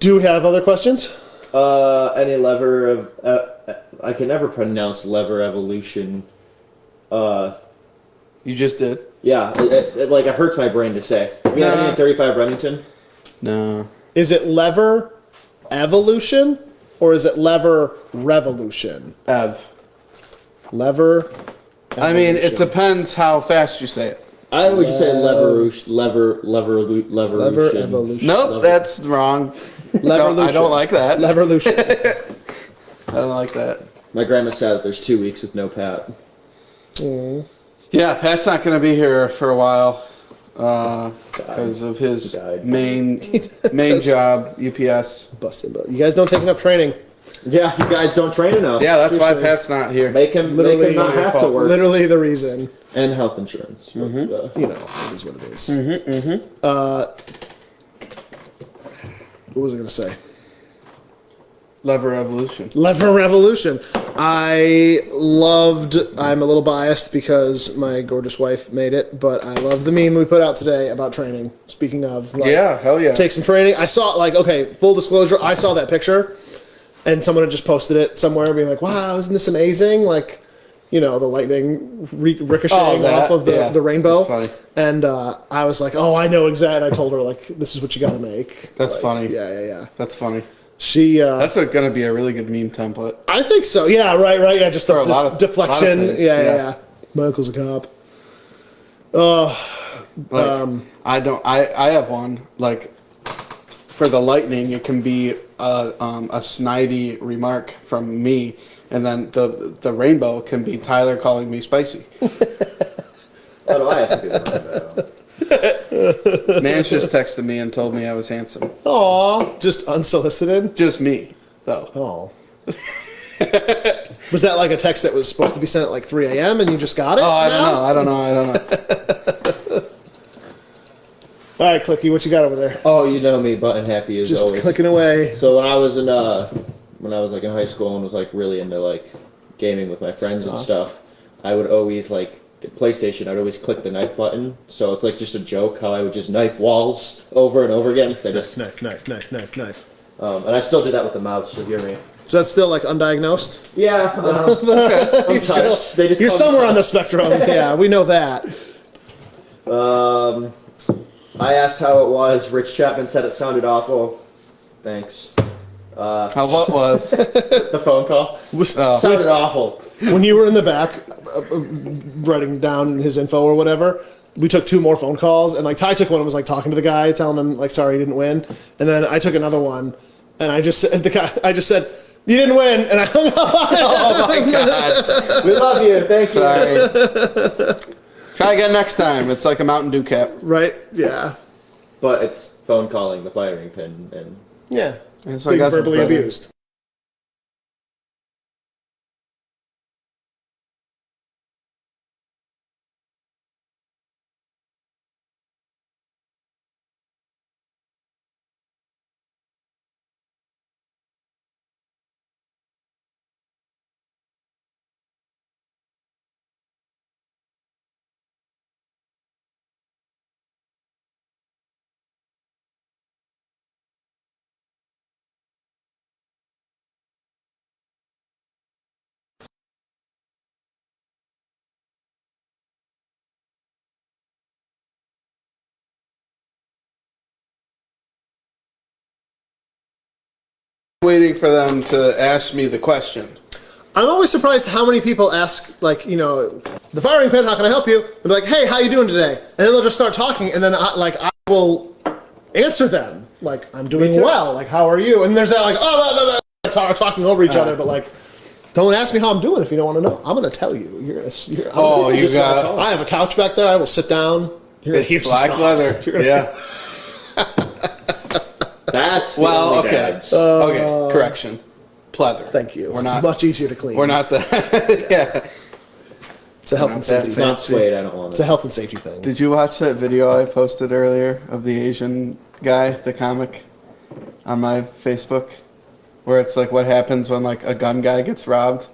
Do we have other questions? Any lever of I can never pronounce lever evolution. You just did? Yeah, it like it hurts my brain to say. We have any in 35 Remington? No. Is it lever evolution or is it lever revolution? Ev. Lever. I mean, it evolution. depends how fast you say it. I always just say lever evolution. Nope, Lever- that's wrong. Leverlution. I don't like that. Leverlution. I don't like that. My grandma said that there's 2 weeks with no Pat. Yeah, Pat's not going to be here for a while because of his Died. main job, UPS. Busting, but you guys don't take enough training. Yeah, you guys don't train enough. Yeah, that's why Seriously. Pat's not here. Make him Literally not your have to fault. work. Literally the reason. And health insurance. You know, it is what it is. What was I going to say? Lever evolution. Lever Revolution. I'm a little biased because my gorgeous wife made it, but I love the meme we put out today about training. Speaking of, like, Yeah, hell yeah. take some training. I saw, like, okay, full disclosure, I saw that picture, and someone had just posted it somewhere being like, wow, isn't this amazing? Like, you know, the lightning ricocheting that, off of yeah. the rainbow. That's funny. And I was like, oh, I know exactly. I told her, like, this is what you got to make. That's Like, funny. Yeah. That's funny. She, That's going to be a really good meme template. I think so. Yeah, right. Yeah, just For the a lot of deflection. things, yeah. yeah. My uncle's a cop. Like, I have one, like, for the lightning, it can be a snidey remark from me, and then the rainbow can be Tyler calling me spicy. How do I have to do that? Man's just texted me and told me I was handsome. Aw, just unsolicited. Just me, though. Oh. Was that like a text that was supposed to be sent at like 3 a.m. and you just got it? Oh, I now? don't know. All right, Clicky, what you got over there? Oh, you know me, button happy as Just always. clicking away. So when I was like in high school and was like really into like gaming with my friends and stuff, I would always like get PlayStation. I'd always click the knife button. So it's like just a joke how I would just knife walls over and over again because I just Knife. and I still do that with the mouse. So hear me. So that's still like undiagnosed? Yeah, I'm touched. They just You're call me somewhere on the touched. spectrum. Yeah, we know that. I asked how it was. Rich Chapman said it sounded awful. Thanks. How what was? The phone call sounded awful. When you were in the back writing down his info or whatever, we took 2 more phone calls, and like Ty took one and was like talking to the guy, telling him like sorry he didn't win, and then I took another one, and I just said you didn't win, and I hung up on it. Oh my god! We love you. Thank you. Sorry. Try again next time. It's like a Mountain Dew cap. Right? Yeah. But it's phone calling the firing pin, and Yeah. And so I Being guess it's verbally better. abused. Waiting for them to ask me the question. I'm always surprised how many people ask, like, you know, the firing pin, how can I help you? They're like, hey, how you doing today? And then they'll just start talking, and then I will answer them. Like, I'm doing well. Like, how are you? And there's that, like, talking over each other, but like, don't ask me how I'm doing if you don't want to know. I'm going to tell you. Oh, you got I have a couch back there. I will sit down. You're gonna hear it's some black stuff. leather. Yeah. that's the Well, only okay. dads. Okay. Correction. Pleather. Thank you. We're It's not. much easier to clean. We're not the. Yeah. It's a health and safety It's thing. not suede. I don't want It's a it. health and safety thing. Did you watch that video I posted earlier of the Asian guy, the comic, on my Facebook, where it's like what happens when like a gun guy gets robbed?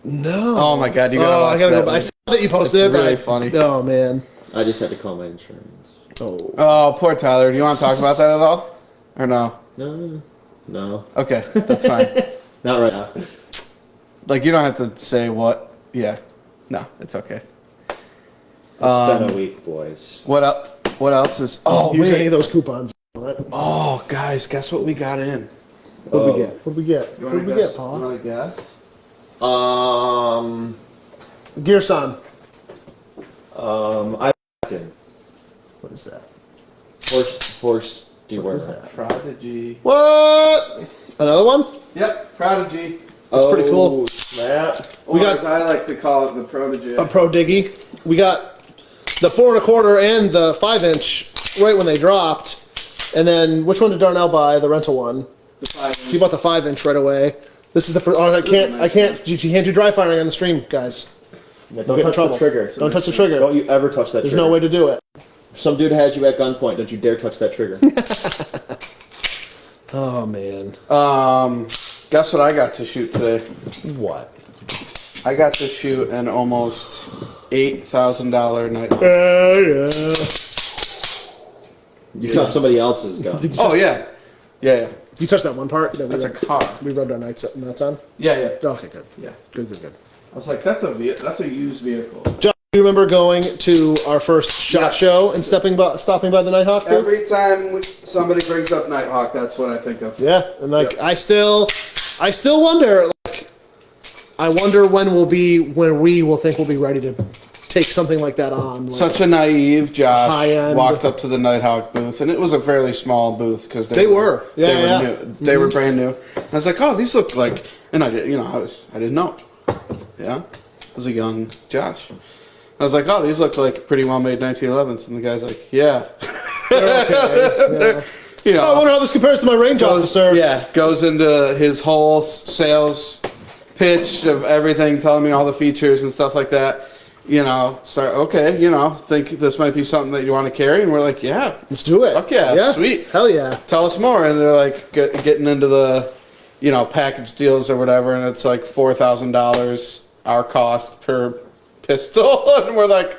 No. Oh my god, you gotta watch I gotta that. go. I one. saw that you posted It's it. but really I- funny. Oh man. I just had to call my insurance. Oh. Oh, poor Tyler. Do you want to talk about that at all, or no? No, Okay, that's fine. not right now. Like you don't have to say what. Yeah, no, it's okay. It's been a week, boys. What else? What else is? Oh Use any wait. of those coupons. What Oh guys, guess what we got in? did we get? What did we get? You What wanna did we guess? get, Paul? You wanna guess? Gearson. I in What is that? horse dewormer. What is that? Prodigy. What? Another one? Yep, Prodigy. That's pretty cool. Snap. We got- as I like to call it, the Prodigy. A Pro Diggy. We got the 4 1/4 and the 5-inch right when they dropped. And then which one did Darnell buy? The rental one. The 5-inch. He bought the 5-inch right away. This is the first. Oh, I can't. You can't do dry firing on the stream, guys. Yeah, You'll don't get in touch trouble. the trigger. Don't touch the trigger. Don't you ever touch that There's trigger. no way to do it. If some dude has you at gunpoint, don't you dare touch that trigger. Oh man. Guess what I got to shoot today? What? I got to shoot an almost $8,000 night. Yeah. You touch somebody else's gun. Did you Oh touch, yeah, yeah. You touched that one part that That's a car. we rubbed our nuts on. Yeah, yeah. Oh, okay, good. Yeah. Good. I was like, that's a used vehicle. John, do you remember going to our first shot Yeah. show and stopping by the Nighthawk booth? Every time somebody brings up Nighthawk, that's what I think of. Yeah, and like Yep. I still wonder. Like, I wonder when we will think we'll be ready to take something like that on. Like, Such a naive Josh High-end. walked up to the Nighthawk booth, and it was a fairly small booth because They were. Yeah, they were yeah. new. They were brand new. I was like, oh, these look like, and I did, I didn't know. Yeah, I was a young Josh. I was like, oh, these look like pretty well made 1911s, and the guy's like, yeah. yeah. You know, I wonder how this compares to my range officer. Yeah, goes into his whole sales pitch of everything, telling me all the features and stuff like that. Think this might be something that you want to carry, and we're like, yeah, Let's do it. Fuck yeah, sweet. Hell yeah. tell us more. And they're like getting into the, package deals or whatever, and it's like $4,000 our cost per pistol, and we're like,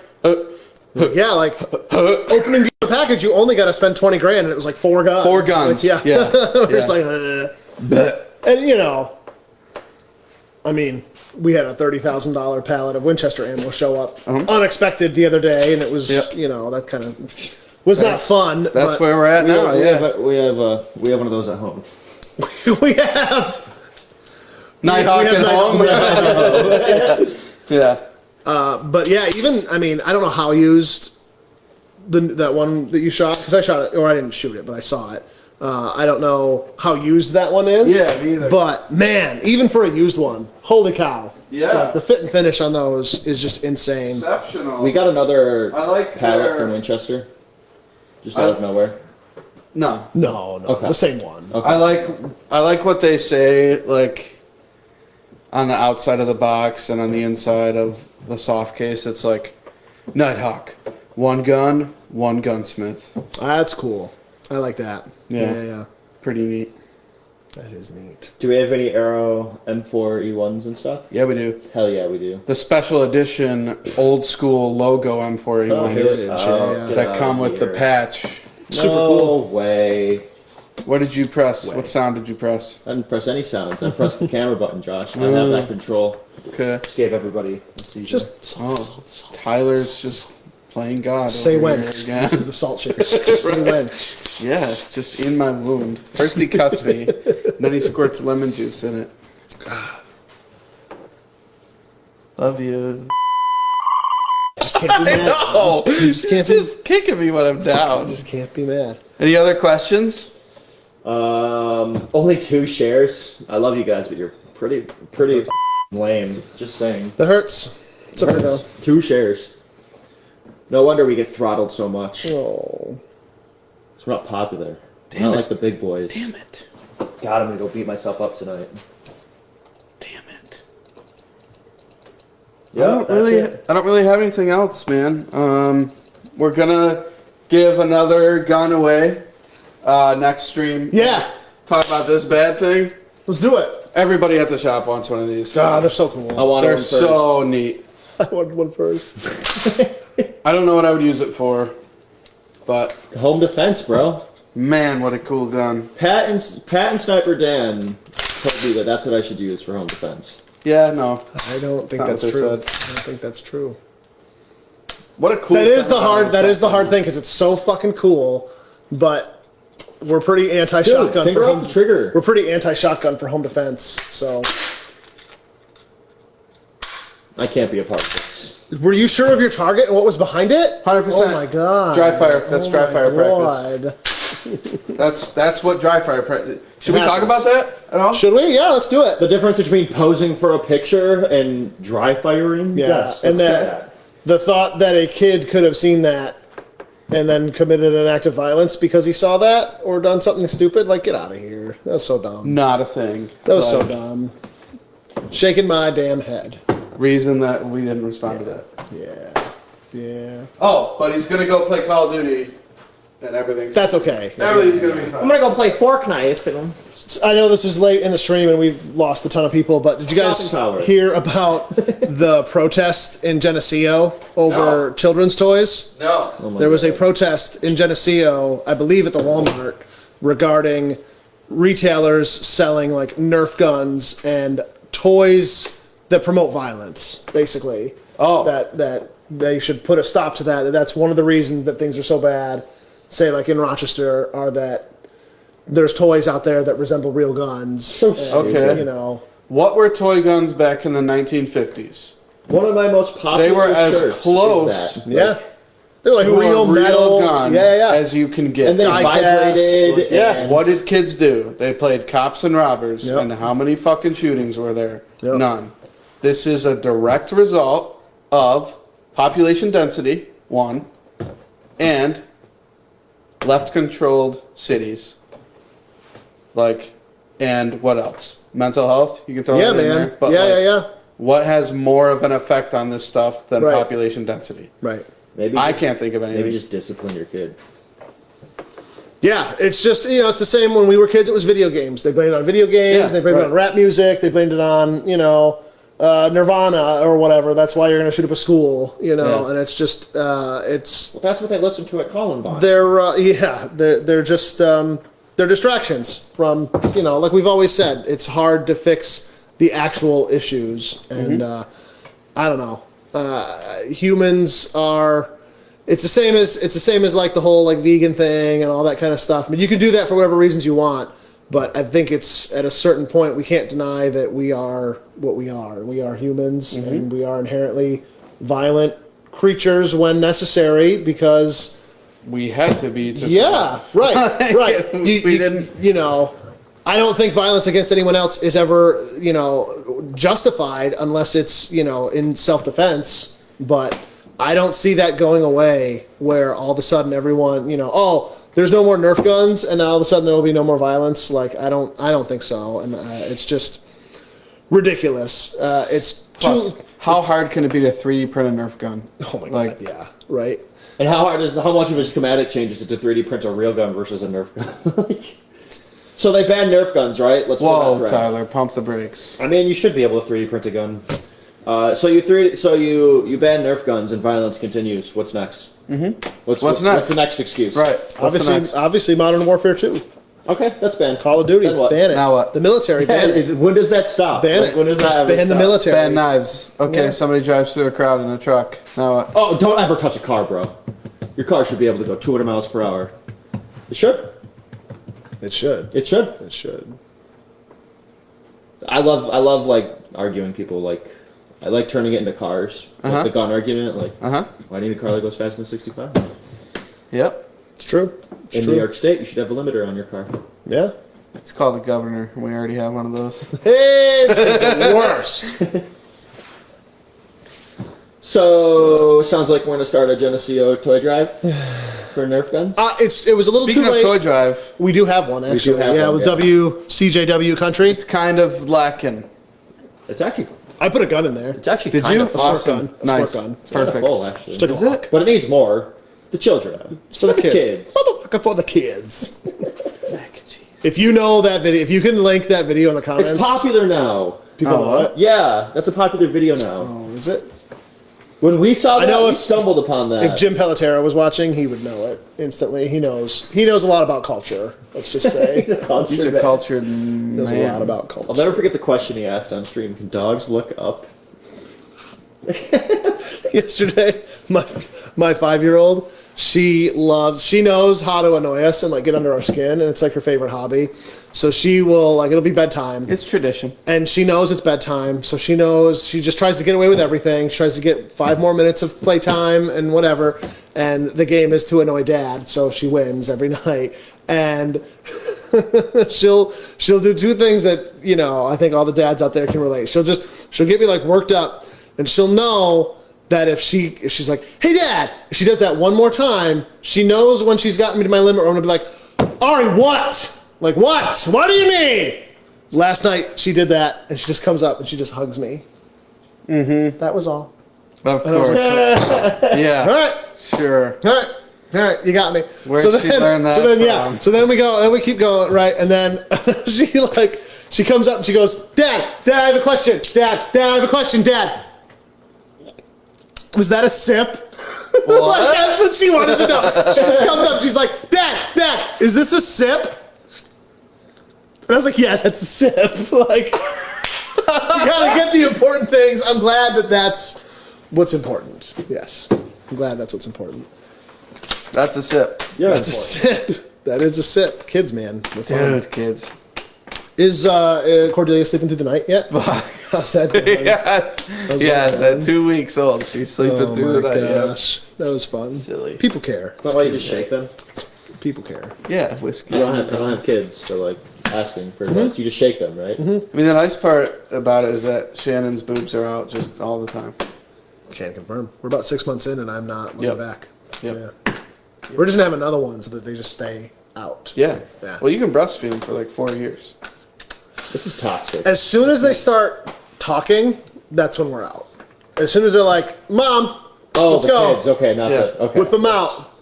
Yeah, like opening the package, you only got to spend 20 grand, and it was like 4 guns. 4 guns. Like, Yeah. We're just like, and you know, I mean, we had a $30,000 pallet of Winchester ammo show up unexpected the other day, and it was, you know, that kind of was not fun. That's but where we're at now. We have one of those at home. we have Nighthawk we have at home. Yeah. But yeah, even I mean, I don't know how used that one that you shot, because I shot it, or I didn't shoot it, but I saw it. I don't know how used that one is. Yeah, me either. But man, even for a used one, holy cow! Yeah. Like, the fit and finish on those is just insane. Exceptional. We got another I like pallet their- from Winchester, just out of nowhere. No. No, Okay. the same one. Okay. I like what they say, like on the outside of the box and on the inside of the soft case. It's like Nighthawk, 1 gun, 1 gunsmith. That's cool. I like that. Yeah. Yeah. Pretty neat. That is neat. Do we have any Arrow M4 E1s in stock? Yeah, we do. Hell yeah, we do. The special edition old school logo M40 Oh, ones heritage, get that out come of with the here. patch. Super no cool. way. What did you press? What sound did you press? I didn't press any sounds. I pressed the camera button, Josh. I have that control. Okay. Just gave everybody a seizure. Just Oh, Tyler's just playing God. say over when. here again. This is the salt shaker. Say when. Yeah, it's just in my wound. First he cuts me, then he squirts lemon juice in it. Love you. Just can't be mad. No, Just can't be, just kicking me when I'm down. just can't be mad. Any other questions? Only 2 shares. I love you guys, but you're pretty lame. Just saying. That hurts. It's okay though. 2 shares. No wonder we get throttled so much. Oh. We're not popular. Damn Not it. like the big boys. Damn it. God, I'm gonna go beat myself up tonight. Damn it. Yeah, that's it. I don't really have anything else, man. We're gonna give another gun away next stream. Yeah. Talk about this bad thing. Let's do it. Everybody at the shop wants one of these. God, they're so cool. I want They're one first. so neat. I want one first. I don't know what I would use it for, but Home defense, bro. man, what a cool gun. Pat and Sniper Dan told me that that's what I should use for home defense. Yeah, no. I don't think Not that's what they true. said. I don't think that's true. What a cool That is the gun. hard. That is the hard thing because it's so fucking cool, but we're pretty anti-shotgun finger for off home. the trigger. We're pretty anti-shotgun for home defense. So, I can't be a part of this. were you sure of your target and what was behind it? 100%. Oh my god. Dry fire. That's Oh dry my fire practice. God. That's what dry fire practice. Should we talk happens. about that at all? Should we? Yeah, let's do it. The difference between posing for a picture and dry firing? Yeah, Yes, and let's do that the thought that a kid could have seen that and then committed an act of violence because he saw that or done something stupid, like, get out of here. That was so dumb. Not a thing. That was so But dumb. Shaking my damn head. reason that we didn't respond to that. Yeah. Oh, but he's gonna go play Call of Duty, and everything's That's okay. everything's gonna be fine. I'm gonna go play fork knife. And I know this is late in the stream and we've lost a ton of people, but did you guys Shopping power. hear about the protest in Geneseo over No. children's toys? No. Oh my There was a God. protest in Geneseo, I believe at the Walmart, regarding retailers selling like Nerf guns and toys that promote violence, basically. Oh. That they should put a stop to that. That's one of the reasons that things are so bad, say like in Rochester, are that there's toys out there that resemble real guns. And, Okay. You know. What were toy guns back in the 1950s? One of my most popular They were as shirts close is that. Yeah. They're like to real a metal. gun Yeah. as you can get. And they Die vibrated. cast, yeah. and- What did kids do? They played cops and robbers. Yep. And how many fucking shootings were there? Yep. None. This is a direct result of population density, one, and left-controlled cities. Like, and what else? Mental health? You can throw Yeah, that in man. there. But Yeah, like, yeah. What has more of an effect on this stuff than Right. population density? Right. Maybe I just- can't think of anything. Maybe just discipline your kid. Yeah, it's just, it's the same when we were kids, it was video games. They blamed it on video games, Yeah, they blamed it right. on rap music, they blamed it on, Nirvana or whatever. That's why you're going to shoot up a school, you know. Yeah. And it's just it's Well, that's what they listen to at Columbine. they're just they're distractions from, you know, like we've always said. It's hard to fix the actual issues, and I don't know. Humans are. It's the same as like the whole like vegan thing and all that kind of stuff. I mean, you can do that for whatever reasons you want, but I think it's at a certain point we can't deny that we are what we are. We are humans, and we are inherently violent creatures when necessary because. We had to be. Yeah, right. We didn't. You know, I don't think violence against anyone else is ever, you know, justified unless it's, you know, in self-defense. But I don't see that going away where all of a sudden everyone, you know, oh, there's no more Nerf guns and now all of a sudden there will be no more violence. Like, I don't think so. And it's just ridiculous. It's Plus, too. how hard can it be to 3D print a Nerf gun? Oh my Like- God, yeah, right. And how much of a schematic changes it to 3D print a real gun versus a Nerf gun? So they banned Nerf guns, right? Let's pull that Whoa, thread. Tyler, pump the brakes. I mean, you should be able to 3D print a gun. So you ban Nerf guns and violence continues. What's next? Mm-hmm. What's next? What's the next excuse? Right. What's the next? Obviously, Modern Warfare 2. Okay, that's banned. Call of Duty, Then what? ban it. Now what? The military, ban it. When does that stop? Ban Like, it. When does Just that ever ban the stop? military. Bad knives. Okay, Yeah. somebody drives through a crowd in a truck. Now what? Oh, don't ever touch a car, bro. Your car should be able to go 200 miles per hour. It should. It should. It should. It should. I love like arguing people. Like, I like turning it into cars. Uh-huh. Like the gun argument. Like, Uh huh. why do you need a car that goes faster than 65? Yep. It's true. It's In true. New York State, you should have a limiter on your car. Yeah. It's called the governor. We already have one of those. It's the worst. So sounds like we're gonna start a Geneseo toy drive for Nerf guns. It was a little Speaking too of late. toy drive, We do have one actually. have yeah, one, with yeah. WCJW Country. it's kind of lacking. It's actually I put a gun in there. it's actually Did kind you? of full. Awesome. gun. A Nice. smart gun. It's kinda Perfect. full actually. Took a Is walk. it? But it needs more. The children. It's for the kids. Motherfucker, for the kids. If you know that video, if you can link that video in the comments. It's popular now. People Oh, know what? it. Yeah, that's a popular video now. Oh, is it? When we saw that, know we if- stumbled upon that. If Jim Pelletero was watching, he would know it instantly. He knows a lot about culture. Let's just say He's a cultured knows man. a lot about culture. I'll never forget the question he asked on stream. Can dogs look up? Yesterday, my 5-year-old, she knows how to annoy us and like get under our skin, and it's like her favorite hobby. So she will like it'll be bedtime, It's tradition. and she knows it's bedtime. So she knows she just tries to get away with everything. She tries to get 5 more minutes of playtime and whatever. And the game is to annoy Dad, so she wins every night. And she'll do 2 things that I think all the dads out there can relate. She'll get me like worked up. And she'll know that if she's like, hey, Dad, if she does that one more time, she knows when she's gotten me to my limit, or I'm going to be like, Ari, what? Like, what? What do you mean? Last night, she did that, and she just comes up and she just hugs me. Mm-hmm. That was all. Of course. All Yeah. right. Sure. All right, you got me. Where'd she learn that from? So then we go, and we keep going, right? And then she comes up and she goes, Dad, I have a question. Dad, I have a question, Dad. Was that a sip? Like, that's what she wanted to know. She just comes up, she's like, Dad, is this a sip? And I was like, yeah, that's a sip. Like, you gotta get the important things. I'm glad that that's what's important. Yes, I'm glad that's what's important. That's a sip. Yeah, That's a sip. That is a sip. Kids, man. They're fun. Dude, kids. Is Cordelia sleeping through the night yet? How's that going? Yes. How's Yes, that at 2 weeks old. She's sleeping Oh through the my night. Yeah. gosh. That was fun. Silly. People care. That's why you just shake them. People care. Yeah, whiskey. I don't have kids, so like asking for advice. You just shake them, right? I mean, the nice part about it is that Shannon's boobs are out just all the time. Can't confirm. We're about 6 months in, and I'm not looking Yep. back. Yep. Yeah. We're just gonna have another one so that they just stay out. Yeah. Yeah. Well, you can breastfeed them for like 4 years. This is toxic. As soon as they start talking, that's when we're out. As soon as they're like, Mom, Oh, let's the go. kids. Okay, not Yeah. the okay. Whip them out.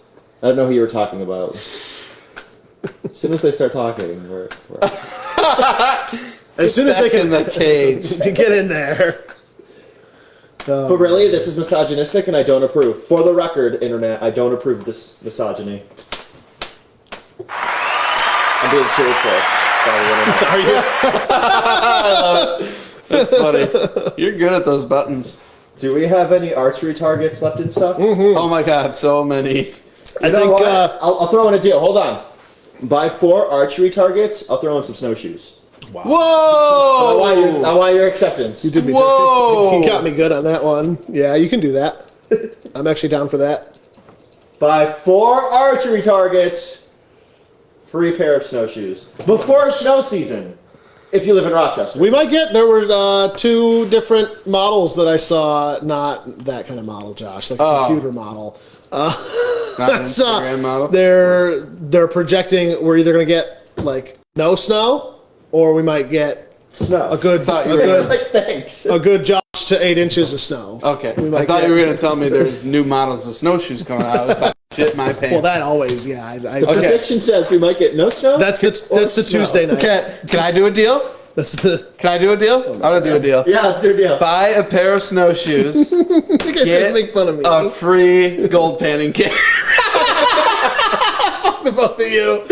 I don't know who you were talking about. As soon as they start talking, we're As soon as they Back in can the cage. to get in there. But really, this is misogynistic, and I don't approve. For the record, internet, I don't approve of this misogyny. I'm being cheered for by the internet. Are you? I love it. That's funny. You're good at those buttons. Do we have any archery targets left in stock? Oh my god, so many. I think I'll throw in a deal. Hold on. Buy 4 archery targets. I'll throw in some snowshoes. Whoa! I want your acceptance. you did me. Whoa! You got me good on that one. Yeah, you can do that. I'm actually down for that. Buy 4 archery targets. Free pair of snowshoes before snow season. If you live in Rochester. We might get. There were 2 different models that I saw. Not that kind of model, Josh. Like a computer model. Not an Instagram model. They're projecting we're either going to get like no snow, or we might get Snow. a good Thanks. a good Josh to 8 inches of snow. Okay. We I might thought get- you were going to tell me there's new models of snowshoes coming out. I was about to shit my pants. Well, that always, yeah. The prediction says we might get no snow. That's the snow. Tuesday night. Can I do a deal? That's the. Can I do a deal? I'm going to do a deal. Yeah, let's do a deal. Buy a pair of snowshoes, You guys Get make fun of me. a free gold panning kit. The both of you.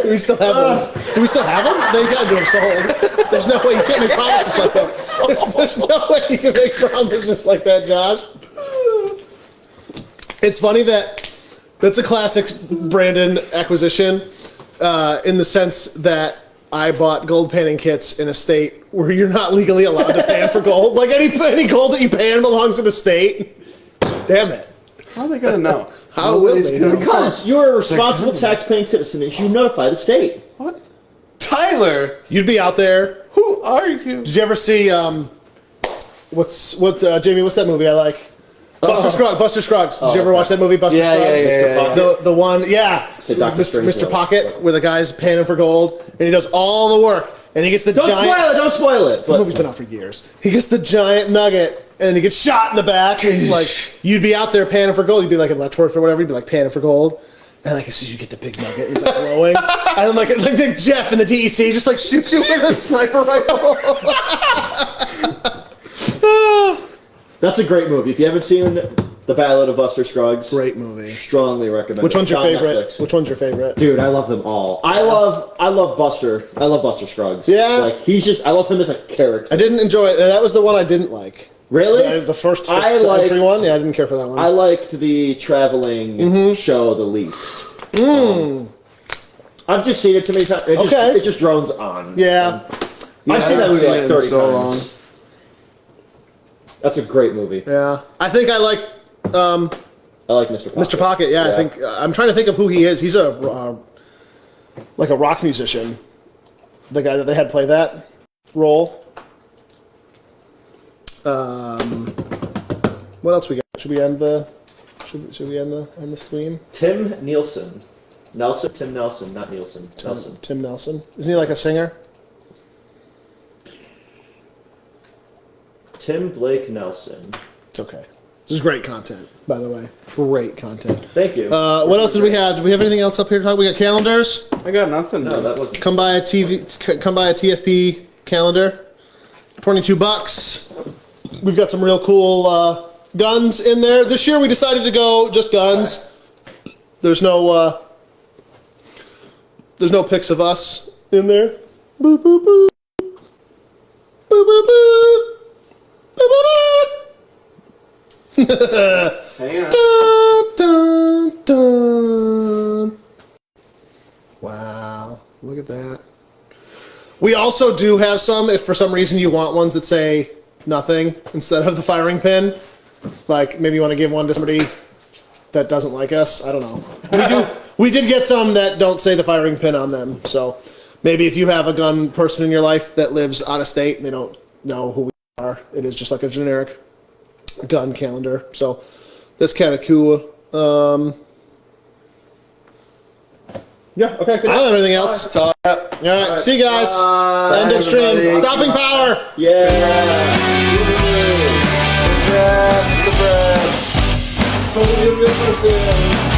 Do we still have those? Do we still have them? They gotta do them sold. There's no way you can't make promises like that. There's no way you can make promises like that, Josh. It's funny that's a classic Brandon acquisition, in the sense that I bought gold panning kits in a state where you're not legally allowed to pan for gold. Like any gold that you pan belongs to the state. Damn it. How are they going to know? How will Nobody's they gonna know? Because you're a responsible tax-paying citizen and you notify the state. What? Tyler, You'd be out there. who are you? Did you ever see Jamie? What's that movie I like? Buster Scruggs. Did you ever watch that movie, Buster Yeah, Scruggs? yeah. The one, yeah. Say Dr. Mr. Pocket, where the guy's panning for gold, and he does all the work, and he gets the Don't giant. spoil it. Don't spoil it. The movie's been out for years. He gets the giant nugget, and he gets shot in the back, and he's like, you'd be out there panning for gold. You'd be like in Letchworth or whatever. You'd be like panning for gold. And like as soon as you get the big nugget, it's like glowing. And like Jeff in the DEC just like shoots you with a sniper rifle. That's a great movie. If you haven't seen The Ballad of Buster Scruggs, Great movie. strongly recommend. Which it. one's your On favorite? Netflix. Which one's your favorite? Dude, I love them all. I love Buster. I love Buster Scruggs. Yeah. Like I love him as a character. I didn't enjoy it. That was the one I didn't like. Really? The first I the liked- entry one. Yeah, I didn't care for that one. I liked the traveling show the least. I've just seen it too many times. It just drones on. yeah. I've seen that movie like 30 so times. long. That's a great movie. Yeah. I think I like I like Mr. Pocket. Mr. Pocket. Yeah, I think I'm trying to think of who he is. He's a like a rock musician. The guy that they had play that role. What else we got? Should we end the stream? Tim Nielsen. Tim Nelson, not Nielsen. Nelson. Tim Nelson. Isn't he like a singer? Tim Blake Nelson. It's okay. This is great content, by the way. Great content. Thank you. What else did we have? Did we have anything else up here to talk? We got calendars. I got nothing. No, that wasn't. Come buy a TFP calendar. $22. We've got some real cool guns in there. This year we decided to go just guns. There's no pics of us in there. Boop, boop, boop. Boop, boop, boop. Boop, boop, boop. Hang on. Dun, dun, dun. Wow, look at that. We also do have some, if for some reason you want ones that say nothing instead of the firing pin. Like maybe you want to give one to somebody that doesn't like us. I don't know. We did get some that don't say the firing pin on them. So maybe if you have a gun person in your life that lives out of state and they don't know who we are, it is just like a generic gun calendar. So that's kind of cool. Yeah, okay, good. I don't have anything else. That's all I got. All right, see you guys. End of stream. everybody. Stopping power. Yeah. Congrats to Brad. Totally a real person.